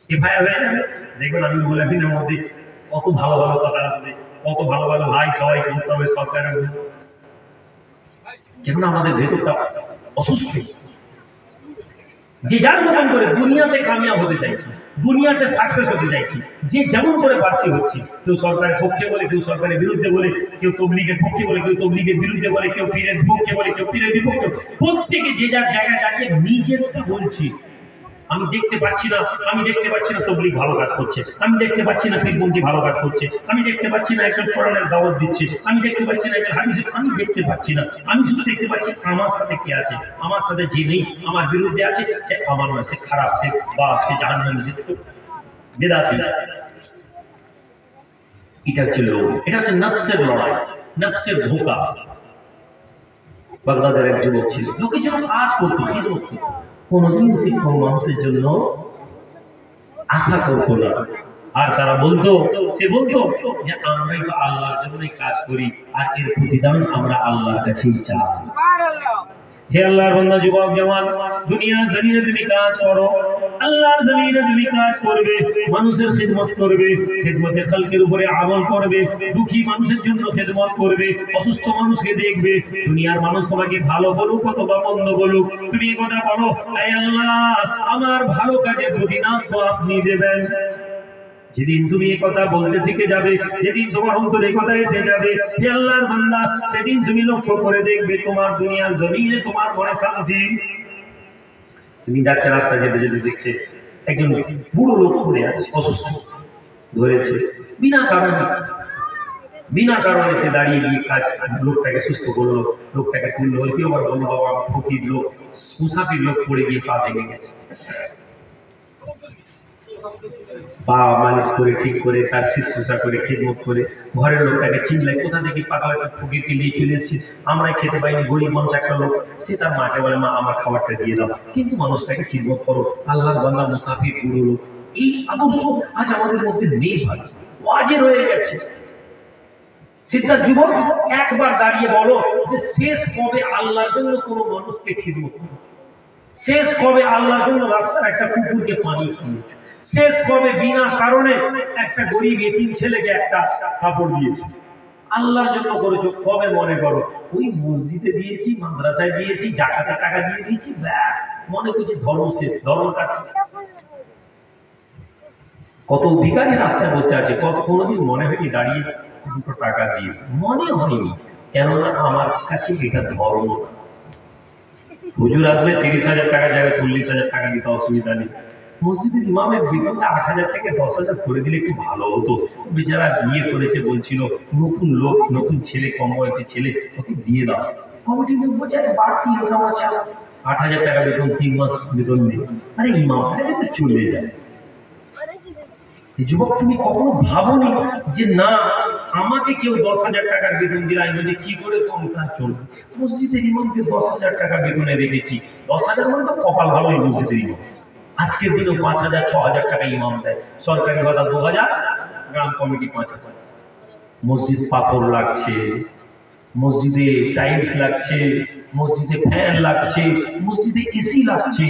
এফআইআর হয়ে যাবে। দেখবেন আমি বলে দিনের মধ্যে কত ভালো ভালো কথা আসবে, কত ভালো ভালো ভাই সবাই করতে হবে সরকারের। যেমন আমাদের ভেতরটা অসুস্থ, যে যার মতন করে দুনিয়াতে কামিয়াব হতে চাইছি, দুনিয়াতে সাকসেস হতে চাইছি, যে যেমন করে প্রার্থী হচ্ছে, কেউ সরকারের পক্ষে বলে, কেউ সরকারের বিরুদ্ধে বলে, কেউ তবলিগের পক্ষে বলে, কেউ তবলিগের বিরুদ্ধে বলে, কেউ পীরের পক্ষে বলে, কেউ পীরের বিপক্ষে, প্রত্যেকে যে যার জায়গায় দাঁড়িয়ে নিজেরটা বলছি। আমি দেখতে পাচ্ছি না, আমি দেখতে পাচ্ছি না তবলিগ ভালো কাজ করছে, আমি দেখতে পাচ্ছি না পীরপন্থী ভালো কাজ করছে, আমি দেখতে পাচ্ছি না একজন কোরআনের দাওয়াত দিচ্ছে, আমি দেখতে পাচ্ছি না একজন হাদিসের, আমি দেখতে পাচ্ছি না। আমি শুধু দেখতে পাচ্ছি আমার সাথে কে আছে, আমার সাথে যে নেই, আমার বিরুদ্ধে আছে, সে আমার নয়, সে খারাপ, সে বা সে জাহান্নামী, সে বেদাতি। এটা হচ্ছে লোভ, এটা হচ্ছে নফসের লড়াই, নফসের ধোঁকা। বাগদাদের এক যুবক ছিল, লোকের জন্য কাজ করতো, খিদমত করতো, কোনদিন সে কোনো মানুষের জন্য আশা করতো না। আর তারা বলতো, সে বলতো যে আমরাই তো আল্লাহর জন্যই কাজ করি, আর এর প্রতিদান আমরা আল্লাহর কাছেই চাই। হে আল্লাহর বান্দা, যুবক জওয়ান, দুনিয়ার জমিনে তুমি কাজ করো, আল্লাহর জমিনে তুমি কাজ করবে, মানুষের খিদমত করবে, খিদমতে খালকের উপরে আমল করবে, দুঃখী মানুষের জন্য খিদমত করবে, অসুস্থ মানুষকে দেখবে। দুনিয়ার মানুষ তোমাকে ভালো বলুক অথবা মন্দ বলুক, তুমি এই কথা বলো, হে আল্লাহ আমার ভালো কাজের প্রতিদান তো আপনি দেবেন। যেদিন তুমি এই কথা বলতে শিখে যাবে, যেদিন তোমার অন্তরে এই কথা এসে যাবে, হে আল্লাহর বান্দা, সেদিন তুমি লক্ষ্য করে দেখবে তোমার দুনিয়ার জমিনে তোমার মনে শান্তি। তুমি যাচ্ছে রাস্তায় যেতে যেতে দেখছে একজন বুড়ো লোক পড়ে আছে, অসুস্থ, ধরেছে বিনা কারণে, বিনা কারণে সে দাঁড়িয়ে গিয়ে কাজ লোকটাকে সুস্থ করলো, লোকটাকে তুললো। কেউ আবার বললো বাবা ফকির লোক, মুসাফির লোক পড়ে গিয়ে পা ভেঙে গেছে, পা মালিশ করে ঠিক করে তার শুশ্রূষা করে খিদমত করে ঘরের লোকটাকে চিনলে কোথা থেকে পাগলা একটা ফকিরকে নিয়ে চলে এসেছি, আমরাই খেতে পাইনি, গরিব মানুষ একটা লোক, সে তার মাকে বলে মা আমার খাবারটা দিয়ে দাও, কিন্তু মানুষটাকে খিদমত করো। আল্লাহর বান্দা মুসাফির বুড়ো লোক, এই আদর্শ আজ আমাদের মধ্যে নেই, ভাই ওয়াজে রয়ে গেছে। সিদ্ধার্থ যুবক, একবার দাঁড়িয়ে বলো যে শেষ কবে আল্লাহর জন্য কোনো মানুষকে খিদমত করো, শেষ কবে আল্লাহর জন্য রাস্তার একটা কুকুরকে পানি খাইয়েছো, শেষ কবে বিনা কারণে একটা গরিব এতিম ছেলেকে একটা কাপড় দিয়েছো, আল্লাহর জন্য করেছো, কবে মনে করো? ওই মসজিদে দিয়েছি, মাদ্রাসায় দিয়েছি, জাকাতের টাকা দিয়ে দিয়েছি, ব্যাস মনে করছি ধর্ম শেষ, ধর্ম কাছে। কত ভিখারি রাস্তায় বসে আছে, কোনোদিন মনে হয়নি দাঁড়িয়ে দুটো টাকা দিয়ে, মনে হয়নি, কেননা আমার কাছে এটা ধর্ম। হুজুর আসবে 30,000 টাকার জায়গায় 40,000 টাকা দিতে অসুবিধা নেই। মসজিদের ইমামের বেতনটা 8,000 থেকে 10,000 করে দিলে একটু ভালো হতো। বেচারা বিয়ে করেছে, বলছিল নতুন লোক, নতুন ছেলে, কম বয়সী ছেলে, ওকে দিয়ে দাও। কমিটি লোক বলছে আরে বাড়তি ইনকাম আছে, 8,000 টাকা বেতন, 3 মাস বেতন নেই, আরে ইমাম সাহেব তো চলে যায়। যুবক, তুমি কখনো ভাবোনি যে না আমাকে কেউ 10,000 টাকার বেতন দিলে আমি বলছি কি করে সংসার চলবে? মসজিদের ইমামকে 10,000 টাকা বেতনে রেখেছি, 10,000 মানে তো কপাল ভালো এই মসজিদের ইমাম। আজকের দিনে 5,000 6,000 টাকা ইমাম দেয়, সরকারি ভাতা 2,000, গ্রাম কমিটি 5,000। মসজিদ পাথর লাগছে, মসজিদে টাইলস লাগছে, মসজিদে ফ্যান লাগছে, মসজিদে এসি লাগছে,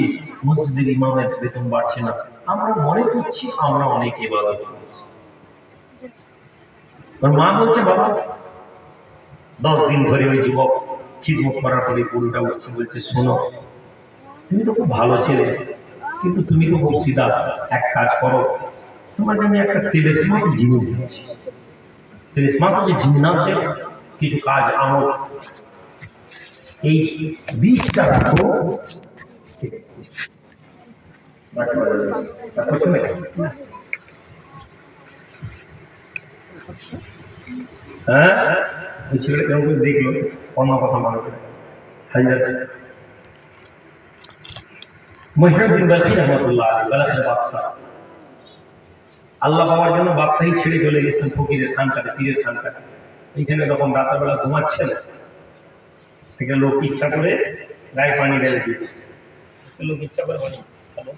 মসজিদের ইমামের বেতন বাড়ছে না। আমরা মনে করছি আমরা অনেক ইবাদত করছি। মা বলছে বাবা 10 দিন ধরে ওই যুবক খিদমত করার পরে পুরোটা উঠছে, বলছে শোনো তুমি তো খুব ভালো ছেলে, কিন্তু তুমি তো খুব সিধা, এক কাজ করো, তোমাকে আমি একটা তেলেসমাত জিনিস দিচ্ছি, তেলেসমাত যে জিন্নাতে কিছু কাজ আমল, এই বীজটা রাখো, হ্যাঁ ওই ছেলে কেমন করে দেখলো, অন্য কথা মনে করে মহিউদ্দিন বালখী রহমতুল্লাহ বালাখার বাদশাহ, আল্লাহ পাওয়ার জন্য বাদশাহী ছেড়ে চলে গেছেন ফকিরের খানকাতে, পীরের খানকাতে। এইখানে যখন রাতের ঘুমাচ্ছেন, থেকে লোক ইচ্ছা করে গায়ে পানি ঢেলে দিয়েছে, লোক ইচ্ছা করে পানি, হ্যালো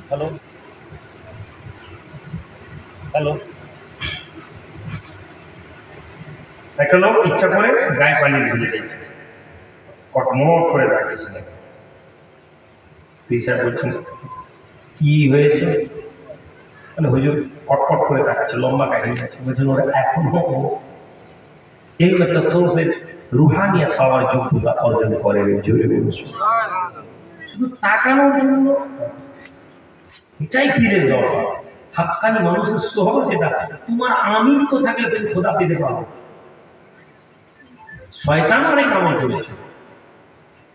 হ্যালো হ্যালো, একটা লোক ইচ্ছা করে গায়ে পানি ঢেলে দিয়েছে। কটমট করে দাঁড়িয়েছিলেন। পীর বলছেন, কি হয়েছে? মানে হুজুর কটকট করে তাকাচ্ছে, লম্বা কাহিনী আছে। বলছেন ওরা এখনো এগুলো তাসাউফের রুহানিয়াত পাওয়ার যোগ্যতা অর্জন করেনি। জোরে বলছেন, শুধু তাকানোর জন্য। এটাই পীরের দরকার। হাক্কানি মানুষের স্বভাব যেটা, তোমার আমিত্ব থাকলে তুমি খোদা পেতে পারো। শয়তান অনেক আমল করেছে,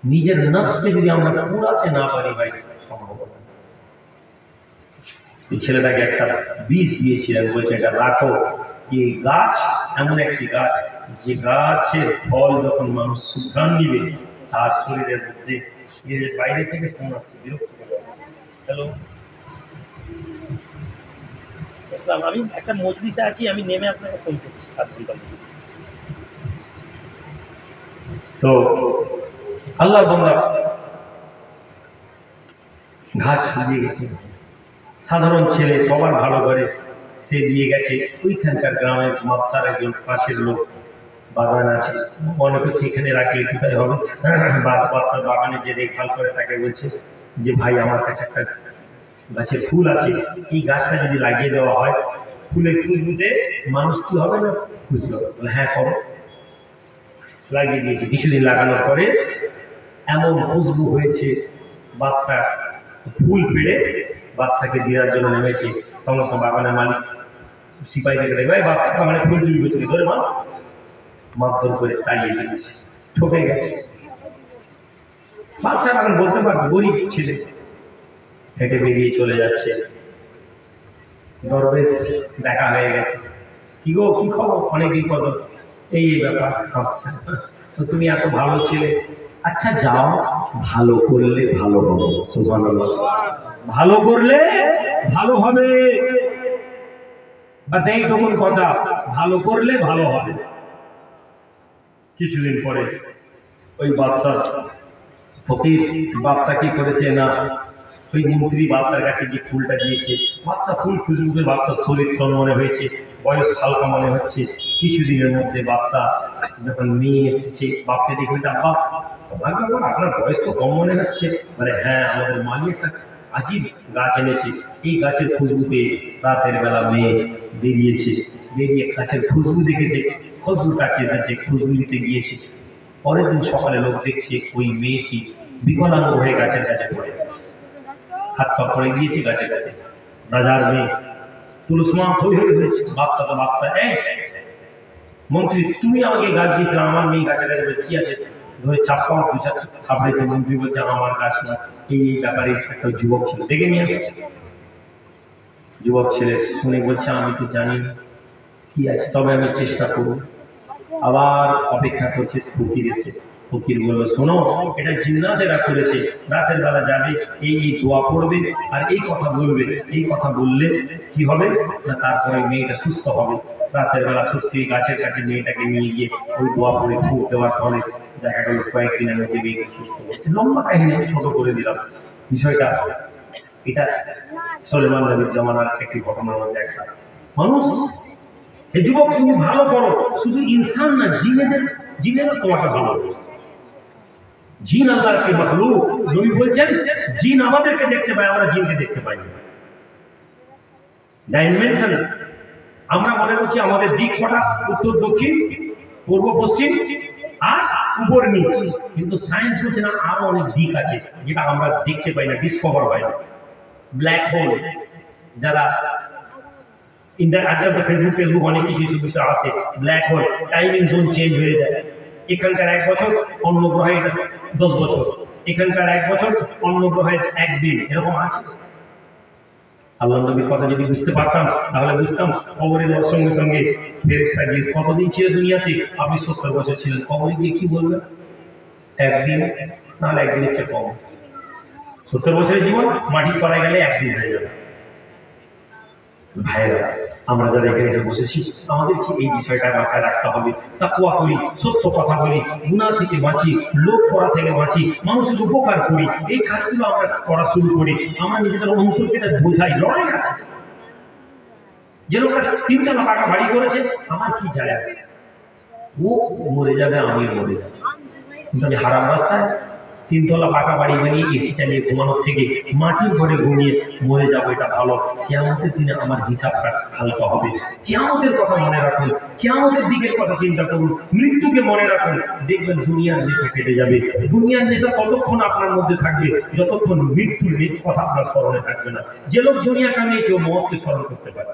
নিজের নফসকে যদি আমরা পুরাতে না পারি ভাই, সম্ভব না। এই ছেলেটাকে একটা বীজ দিয়েছিলেন, বলছে এটা রাখো। এই গাছ এমন একটি গাছ, যে গাছের ফল যখন মানুষ সুঘ্রাণ নিবে, তার শরীরের মধ্যে এর বাইরে থেকে ফোন আসছে, বিরক্ত করে। হ্যালো, আমি একটা মজলিসে আছি, আমি নেমে আপনাকে ফোন করছি। তো আল্লাহ বান্দা ঘাস দিয়ে গেছে, সাধারণ ছেলে, সবার ভালো করে সে দিয়ে গেছে। ওইখানকার গ্রামের মাদ্রাসার একজন পাশের লোক, বাগান আছে, মনে করছে এখানে রাখলে কোথায় হবে। বাচ্চার বাগানে যে দেখভাল করে তাকে বলছে যে ভাই আমার কাছে একটা গাছে ফুল আছে, এই গাছটা যদি লাগিয়ে দেওয়া হয়, ফুলের খুশবুতে মানুষ কি হবে না, খুশি হবে। বলে হ্যাঁ করো। লাগিয়ে দিয়েছে। কিছুদিন লাগানোর পরে এমন খুশবু হয়েছে, বাচ্চা ফুল পেড়ে বাচ্চাকে দেওয়ার জন্য নেমেছে। সঙ্গে সঙ্গে বাগানের মালিক সিপাহী থেকে দেখবে বাচ্চা বাগানে ফুল চুরি করছে, ধরে মারধর করে তাড়িয়ে দিয়েছে, ঠকে গেছে। বাচ্চা এখন বলতে পারবে, গরিব ছেলে, হেঁটে বেরিয়ে চলে যাচ্ছে। দরবেশ দেখা হয়ে গেছে, কি গো কি খবর, অনেকদিন পর, এই ব্যাপার। আচ্ছা, তো তুমি এত ভালো ছেলে, আচ্ছা যাও, ভালো করলে ভালো হবে। সুবহানাল্লাহ, ভালো করলে ভালো হবে, বাস এইটুকু কথা, ভালো করলে ভালো হবে। কিছুদিন পরে ওই বাচ্চা ফকির বাচ্চা কি করেছে না, ওই মন্ত্রী বাচ্চার কাছে যে ফুলটা দিয়েছে, বাচ্চা ফুল খুঁজে বাচ্চার শরীর মনে হয়েছে, বয়স হালকা মনে হচ্ছে। কিছুদিনের মধ্যে বাচ্চা যখন মেয়ে এসেছে, বাপকে দেখে বাপ আপনার বয়স তো কম মনে হচ্ছে। মানে হ্যাঁ, আমাদের মালি একটা আজীব গাছ এনেছে, এই গাছের খুশবুতে রাতের বেলা মেয়ে বেরিয়েছে, বেরিয়ে গাছের খুশবু দেখেছে, খুশবু কাছে এসেছে, খুশবু দিতে গিয়েছে। পরের দিন সকালে লোক দেখছে ওই মেয়েটি বিকলাঙ্গ হয়ে গাছের কাছে পড়ে, হাত পা পড়ে গিয়েছে গাছের কাছে। রাজার মেয়ে তুলসমা হয়েছে, বাচ্চা তো বাচ্চা। মন্ত্রী, তুমি আমাকে গাছ দিয়েছিলাম, আমার মেয়ে গাছের কাছে বলছে কি আছে, ধরে চাপা থাপড়েছে। মন্ত্রী বলছে আমার গাছ না, এই ব্যাপারে একটা যুবক ছিল, দেখে নিয়ে আসে। যুবক ছেলে শুনে বলছে আমি তো জানি কি আছে, তবে আমি চেষ্টা করব। আবার অপেক্ষা করছে ফকির এসে। ফকির বলল শোনো, এটা জিন্নাতেরা করেছে, রাতের বেলা যাবে, এই দোয়া পড়বে আর এই কথা বলবে, এই কথা বললে কি হবে না, তারপরে মেয়েটা সুস্থ হবে। রাতের বেলা সত্যি গাছের কাছে মেয়েটাকে নিয়ে গিয়ে ওই দোয়া পড়ে ফুক দেওয়ার পরে দেখা গেল কয়েকদিনের মধ্যে মেয়েকে সুস্থ হচ্ছে। লম্বা কাহিনী আমি ছোট করে দিলাম বিষয়টা। এটা সুলাইমান নবীর জামানার একটি ঘটনার মধ্যে একটা মানুষ। হে যুবক, তুমি ভালো করো, শুধু ইনসান না, জিনেরা তোমাকে ভালো। জিন আল্লাহর কি মাখলুক। নবী বলছেন জিন আমাদেরকে দেখতে পায়, আমরা জিনকে দেখতে পাই না। ডাইমেনশন আমরা মনে করছি আমাদের দিক কটা, উত্তর দক্ষিণ পূর্ব পশ্চিম আর উপর নিচ, কিন্তু সায়েন্স বলছে না, আরো অনেক দিক আছে যেটা আমরা দেখতে পাই না, ডিসকভার হয় না। ব্ল্যাক হোল, যারা আজকাল তো ফেসবুক অনেক কিছু বিষয় আছে। Black hole, timing zone change হয়ে যায়। এখানকার 1 বছর, অন্য গ্রহে 10 বছর, এখানকার 1 বছর, অন্য গ্রহের 1 দিন, এরকম আছে। আল্লাহ নবীর কথা যদি বুঝতে পারতাম তাহলে বুঝতাম কবরে যাওয়ার সঙ্গে সঙ্গে ফেরেশতা গিয়ে কতদিন ছিল দুনিয়াতে, আপনি 70 বছর ছিলেন, কবরে গিয়ে কি বলবেন? 1 দিন, নাহলে 1 দিনের চেয়ে কম। 70 বছরের জীবন মাটি তলায় গেলে 1 দিন হয়ে যাবে। ভাইরা, আমরা যারা এখানে এসে বসেছি, আমাদের কি এই বিষয়টা মাথায় রাখতে হবে? তাকওয়া করি, সত্য কথা বলি, গুনাহ থেকে বাঁচি, লোভ করা থেকে বাঁচি, মানুষের উপকার করি, এই কাজগুলো আমরা করা শুরু করি। আমরা নিজেদের অন্তরকে বোঝাই, লড়াই আছে। যে লোকটা 3 তলা পাকা বাড়ি করেছে, আমার কি যায় আসে, ও মরে যাবে, আমি মরে যাবো। কিন্তু আমি হারাম রাস্তায় তিনতলা পাকা বাড়ি বানিয়ে এসি চালিয়ে ঘুমানোর থেকে মাটির ঘরে ঘুমিয়ে মরে যাবো, এটা ভালো। কিয়ামতের দিনে আমার হিসাবটা হালকা হবে। কিয়ামতের কথা মনে রাখুন, কিয়ামতের দিকের কথা চিন্তা করুন, মৃত্যুকে মনে রাখুন। দেখবেন দুনিয়ার নেশা কেটে যাবে। দুনিয়ার নেশা ততক্ষণ আপনার মধ্যে থাকবে যতক্ষণ মৃত্যুর কথা আপনার স্মরণে থাকবে না। যে লোক দুনিয়া কামিয়েছে ও মওতকে স্মরণ করতে পারে,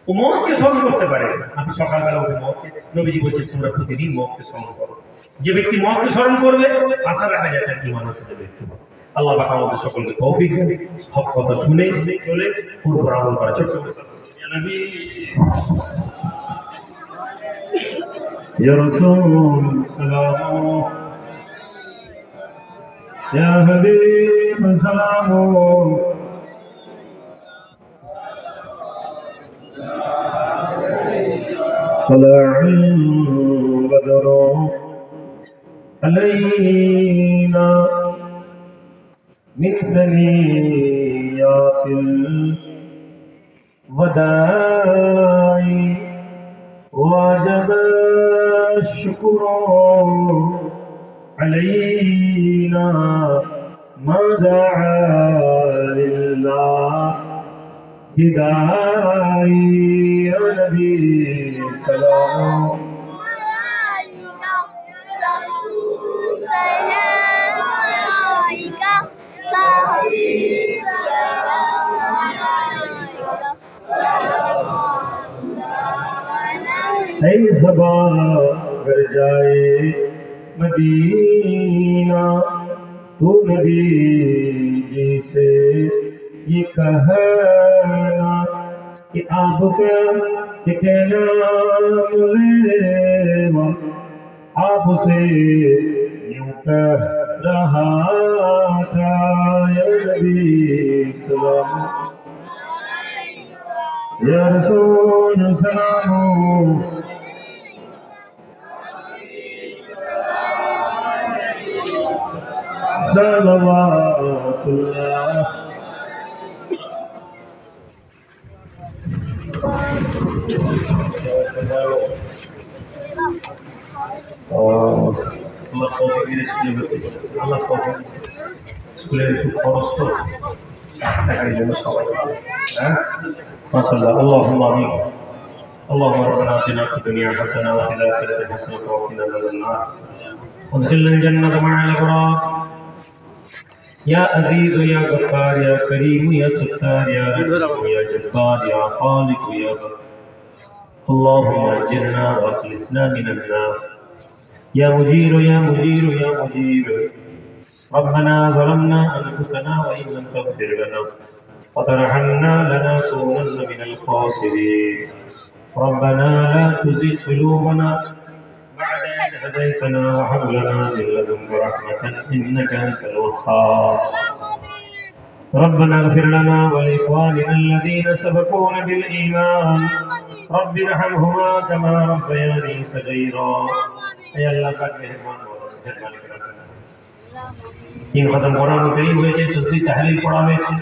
ও মওতকে স্মরণ করতে পারে। আপনি সকালবেলা উঠে মওতকে, নবীজি বলছেন তোমরা প্রতিদিন মওতকে স্মরণ করো। যে ব্যক্তি মওতকে স্মরণ করবে আশা রাখা যায় তার ঈমান আছে যে ব্যক্তি। আল্লাহ পাক আমাদের সকলকে তৌফিক দেন হক কথা শুনে চলে পূর্ব আমল করা। ছোট্ট ইয়া নবী ইয়া রাসূল সালাম ইয়া হাবিব সালাম طلع البدر علينا من ثنيات الوداع وجب الشكر علينا ما دعا لله هداي يا نبي سلام ऐ ज़बा कर जाए मदीना तो नबी जी से ये कहना कि आपका ये कहना मुलेवा आपसे यूं कह रहा था या नबी सलाम या रसूल सलाम सलवातुल्लाह স্কুলের একটু খরচ তো টাকার জন্য সবাই মাশাআল্লাহ আল্লাহুম্মা আমিন اللهم ربنا آتنا في الدنيا حسنة وفي الآخرة حسنة وقنا عذاب النار وادخلنا الجنة مع الأبرار يا عزيز يا غفار يا كريم يا ستار يا رحيم يا جبار يا خالق يا بر اللهم اجرنا واخلصنا من النار يا مجير يا مجير يا مجير ربنا ظلمنا أنفسنا وإن لم تغفر لنا وترحمنا لنكونن من الخاسرين ربنا لا تزغ قلوبنا بعد إذ هديتنا وهب لنا من لدنك رحمة إنك أنت الوهاب ربنا اغفر لنا ولإخواننا الذين سبقونا بالإيمان رب ارحمهما كما ربياني صغيرا يا الله পাক মেহেরবান তিন খতম কোরআন কারীম হয়েছে, তাসবিহ তাহলিল পড়া হয়েছে,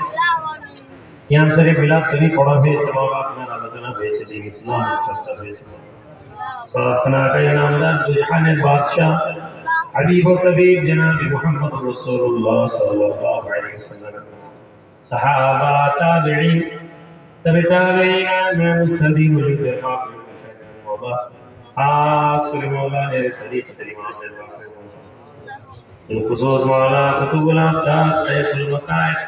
ইয়াম শরীফ মিলাদ শরীফ পড়া হয়েছে, বাবা আপনার আলোচনা হয়েছে, দিন ইসলাম চর্চা হয়েছে। সালাতনা কায়ে নামদার দুজাহানের বাদশাহ হাবিব ও তবিব জনাব মুহাম্মদ রাসূলুল্লাহ সাল্লাল্লাহু আলাইহি ওয়াসাল্লাম সাহাবা তাবেঈন তবে তাবেঈন মুস্তাদিন ওয়ালিদের পাক বাবা খাস করে মাওলানা খলিফাতুল ইমাম بالخصوص مولانا قطب الأقطاب شيخ المصائب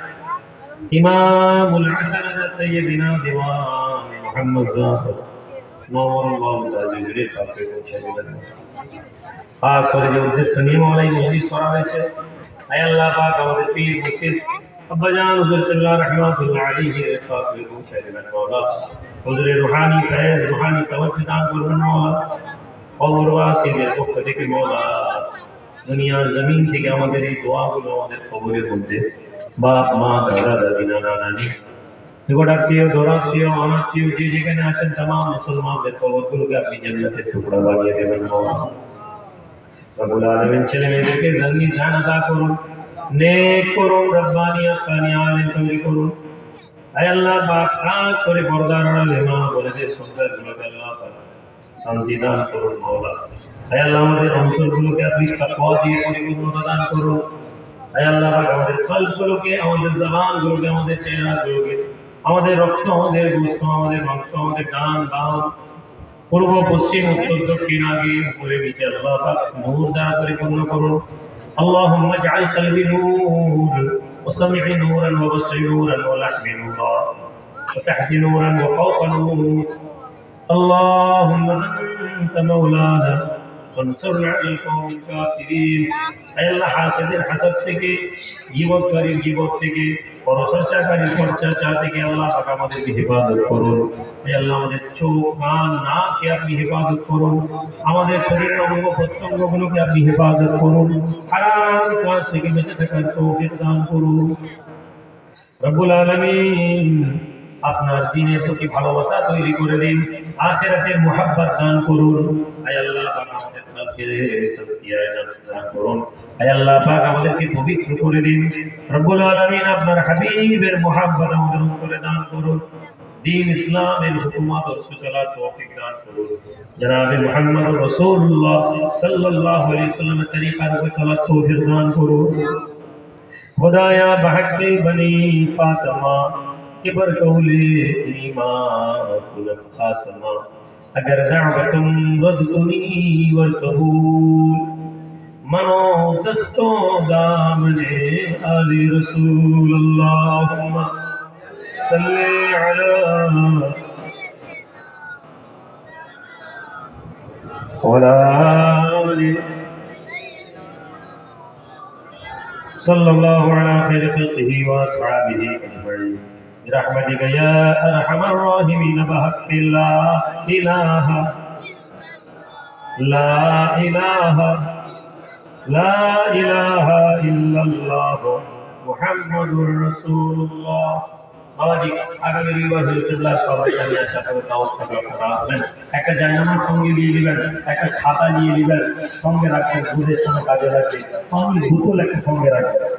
إمام الحسنة سيدنا ديوان محمد زاهد نور الله العزيز للخلق والشهيد خاص করে যে উদ্দেশ্য নিয়ে মওলাই মজলিস করা হয়েছে, আয় আল্লাহ পাক আমাদের পীর মুর্শিদ আব্বাজান হুজুর সাল্লাল্লাহু রাহমাতুল্লাহ আলাইহি এর খাতিরে পৌঁছে দেবেন মাওলা। হুজুরের রূহানি ফয়েজ রূহানি তাওয়াজ্জুহ দান করবেন মাওলা। কবরবাসীদের পক্ষ থেকে মাওলা দুনিয়ার জমিন থেকে আমাদের এই দোয়াগুলো আমাদের কবরের মধ্যে বাপ মা দাদা দাদি নানা নানি নিকটাত্মীয় দূরাত্মীয় অনাত্মীয় যে যেখানে আছেন तमाम মুসলমানদের কবরগুলোকে আপনি জান্নাতের টুকরা বানিয়ে দেবেন মাওলা। রব্বুল আলামিন ছেলে মেয়েদেরকে জান্নাতি জান আতা করুন, নেক করুন, রব্বানি আকানি আলেম তৈরি করুন। আয় আল্লাহ পাক খাস করে পর্দার আড়ালে মা বলেদের সন্তানগুলোকে আল্লাহ পাক শান্তি দান করুন মাওলা। হে আল্লাহ আমাদের অন্তরগুলোকে আপনি তাকওয়া দিয়ে পরিপূর্ণতা দান করুন। হে আল্লাহ পাক আমাদের কলবগুলোকে, আমাদের জবানগুলোকে, আমাদের চেহারাগুলোকে, আমাদের রক্ত, আমাদের গোশত, আমাদের মাংস, আমাদের গান বাম, পূর্ব পশ্চিম উত্তর দক্ষিণ আগে উপরে নিচে আল্লাহ পাক নূর দ্বারা পরিপূর্ণ করুন। আল্লাহুম্মা জাআল কলবি নূর ওয়া সামঈ নূরান ওয়া বসরি নূরান ওয়া লাহমি নূরান ওয়া তাহতি নূরান ওয়া ফাওকা নূর। اللهم أنت مولانا وانصرنا على القوم الكافرين। হে আল্লাহ হাসিদের হাসাদ থেকে, গীবতকারীর গীবত থেকে, পরচর্চাকারীর পরচর্চা থেকে আল্লাহ পাক আমাদেরকে হেফাজত করুন। হে আল্লাহ আমাদের চোখ, কান, নাককে আপনি হেফাজত করুন। আমাদের শরীরের অঙ্গ প্রত্যঙ্গগুলোকে আপনি হেফাজত করুন। হারাম কাজ থেকে বেঁচে থাকার তৌফিক দান করুন। রব্বুল আলামিন আপনার দ্বীনের প্রতি ভালোবাসা তৈরি করে দিন, আখিরাতের মুহাব্বত দান করুন। হে আল্লাহ পাক আমাদের কলবকে তাসকিয়ায়ে নফস দান করুন। হে আল্লাহ পাক আমাদেরকে পবিত্র করে দিন। রব্বুল আলামিন আপনার হাবিবের মুহাব্বত আমাদের অন্তরে দান করুন। দ্বীন ইসলামের হুকুমত ও সুচলার তৌফিক দান করুন। জনাবে মুহাম্মদ রাসূলুল্লাহ সাল্লাল্লাহু আলাইহি ওয়াসাল্লামের তরিকার উপর চলার তৌফিক দান করুন। खुदाया बहके बनी फातिमा किबर कौले ईमान कुलम खातमा अगर दावतुम वदुनी वरकबूल मनो दस्तो दामने आले रसूल अल्लाहुम्मा सल्ली अला वला आलि सल्लल्लाहु अलैहि खैर खल्क़िही व अस्हाबिही अजमईन बिरहमतिका या अरहमर राहिमीन बहक़्क़ि ला इलाहा ला इलाहा इल्लल्लाह मुहम्मदुर रासूलुल्लाह। বাবাজি আগামী রবিবার হজরতুল্লাহ সবাই জানিয়ে আসা করে দাওয়াত থাকলে আপনারা আসবেন। একটা জায়নামাজ সঙ্গে নিয়ে নেবেন, একটা ছাতা নিয়ে নেবেন, সঙ্গে রাখবেন, দুধের সময় কাজে রাখবেন, সঙ্গে বোতল একটা সঙ্গে রাখবেন।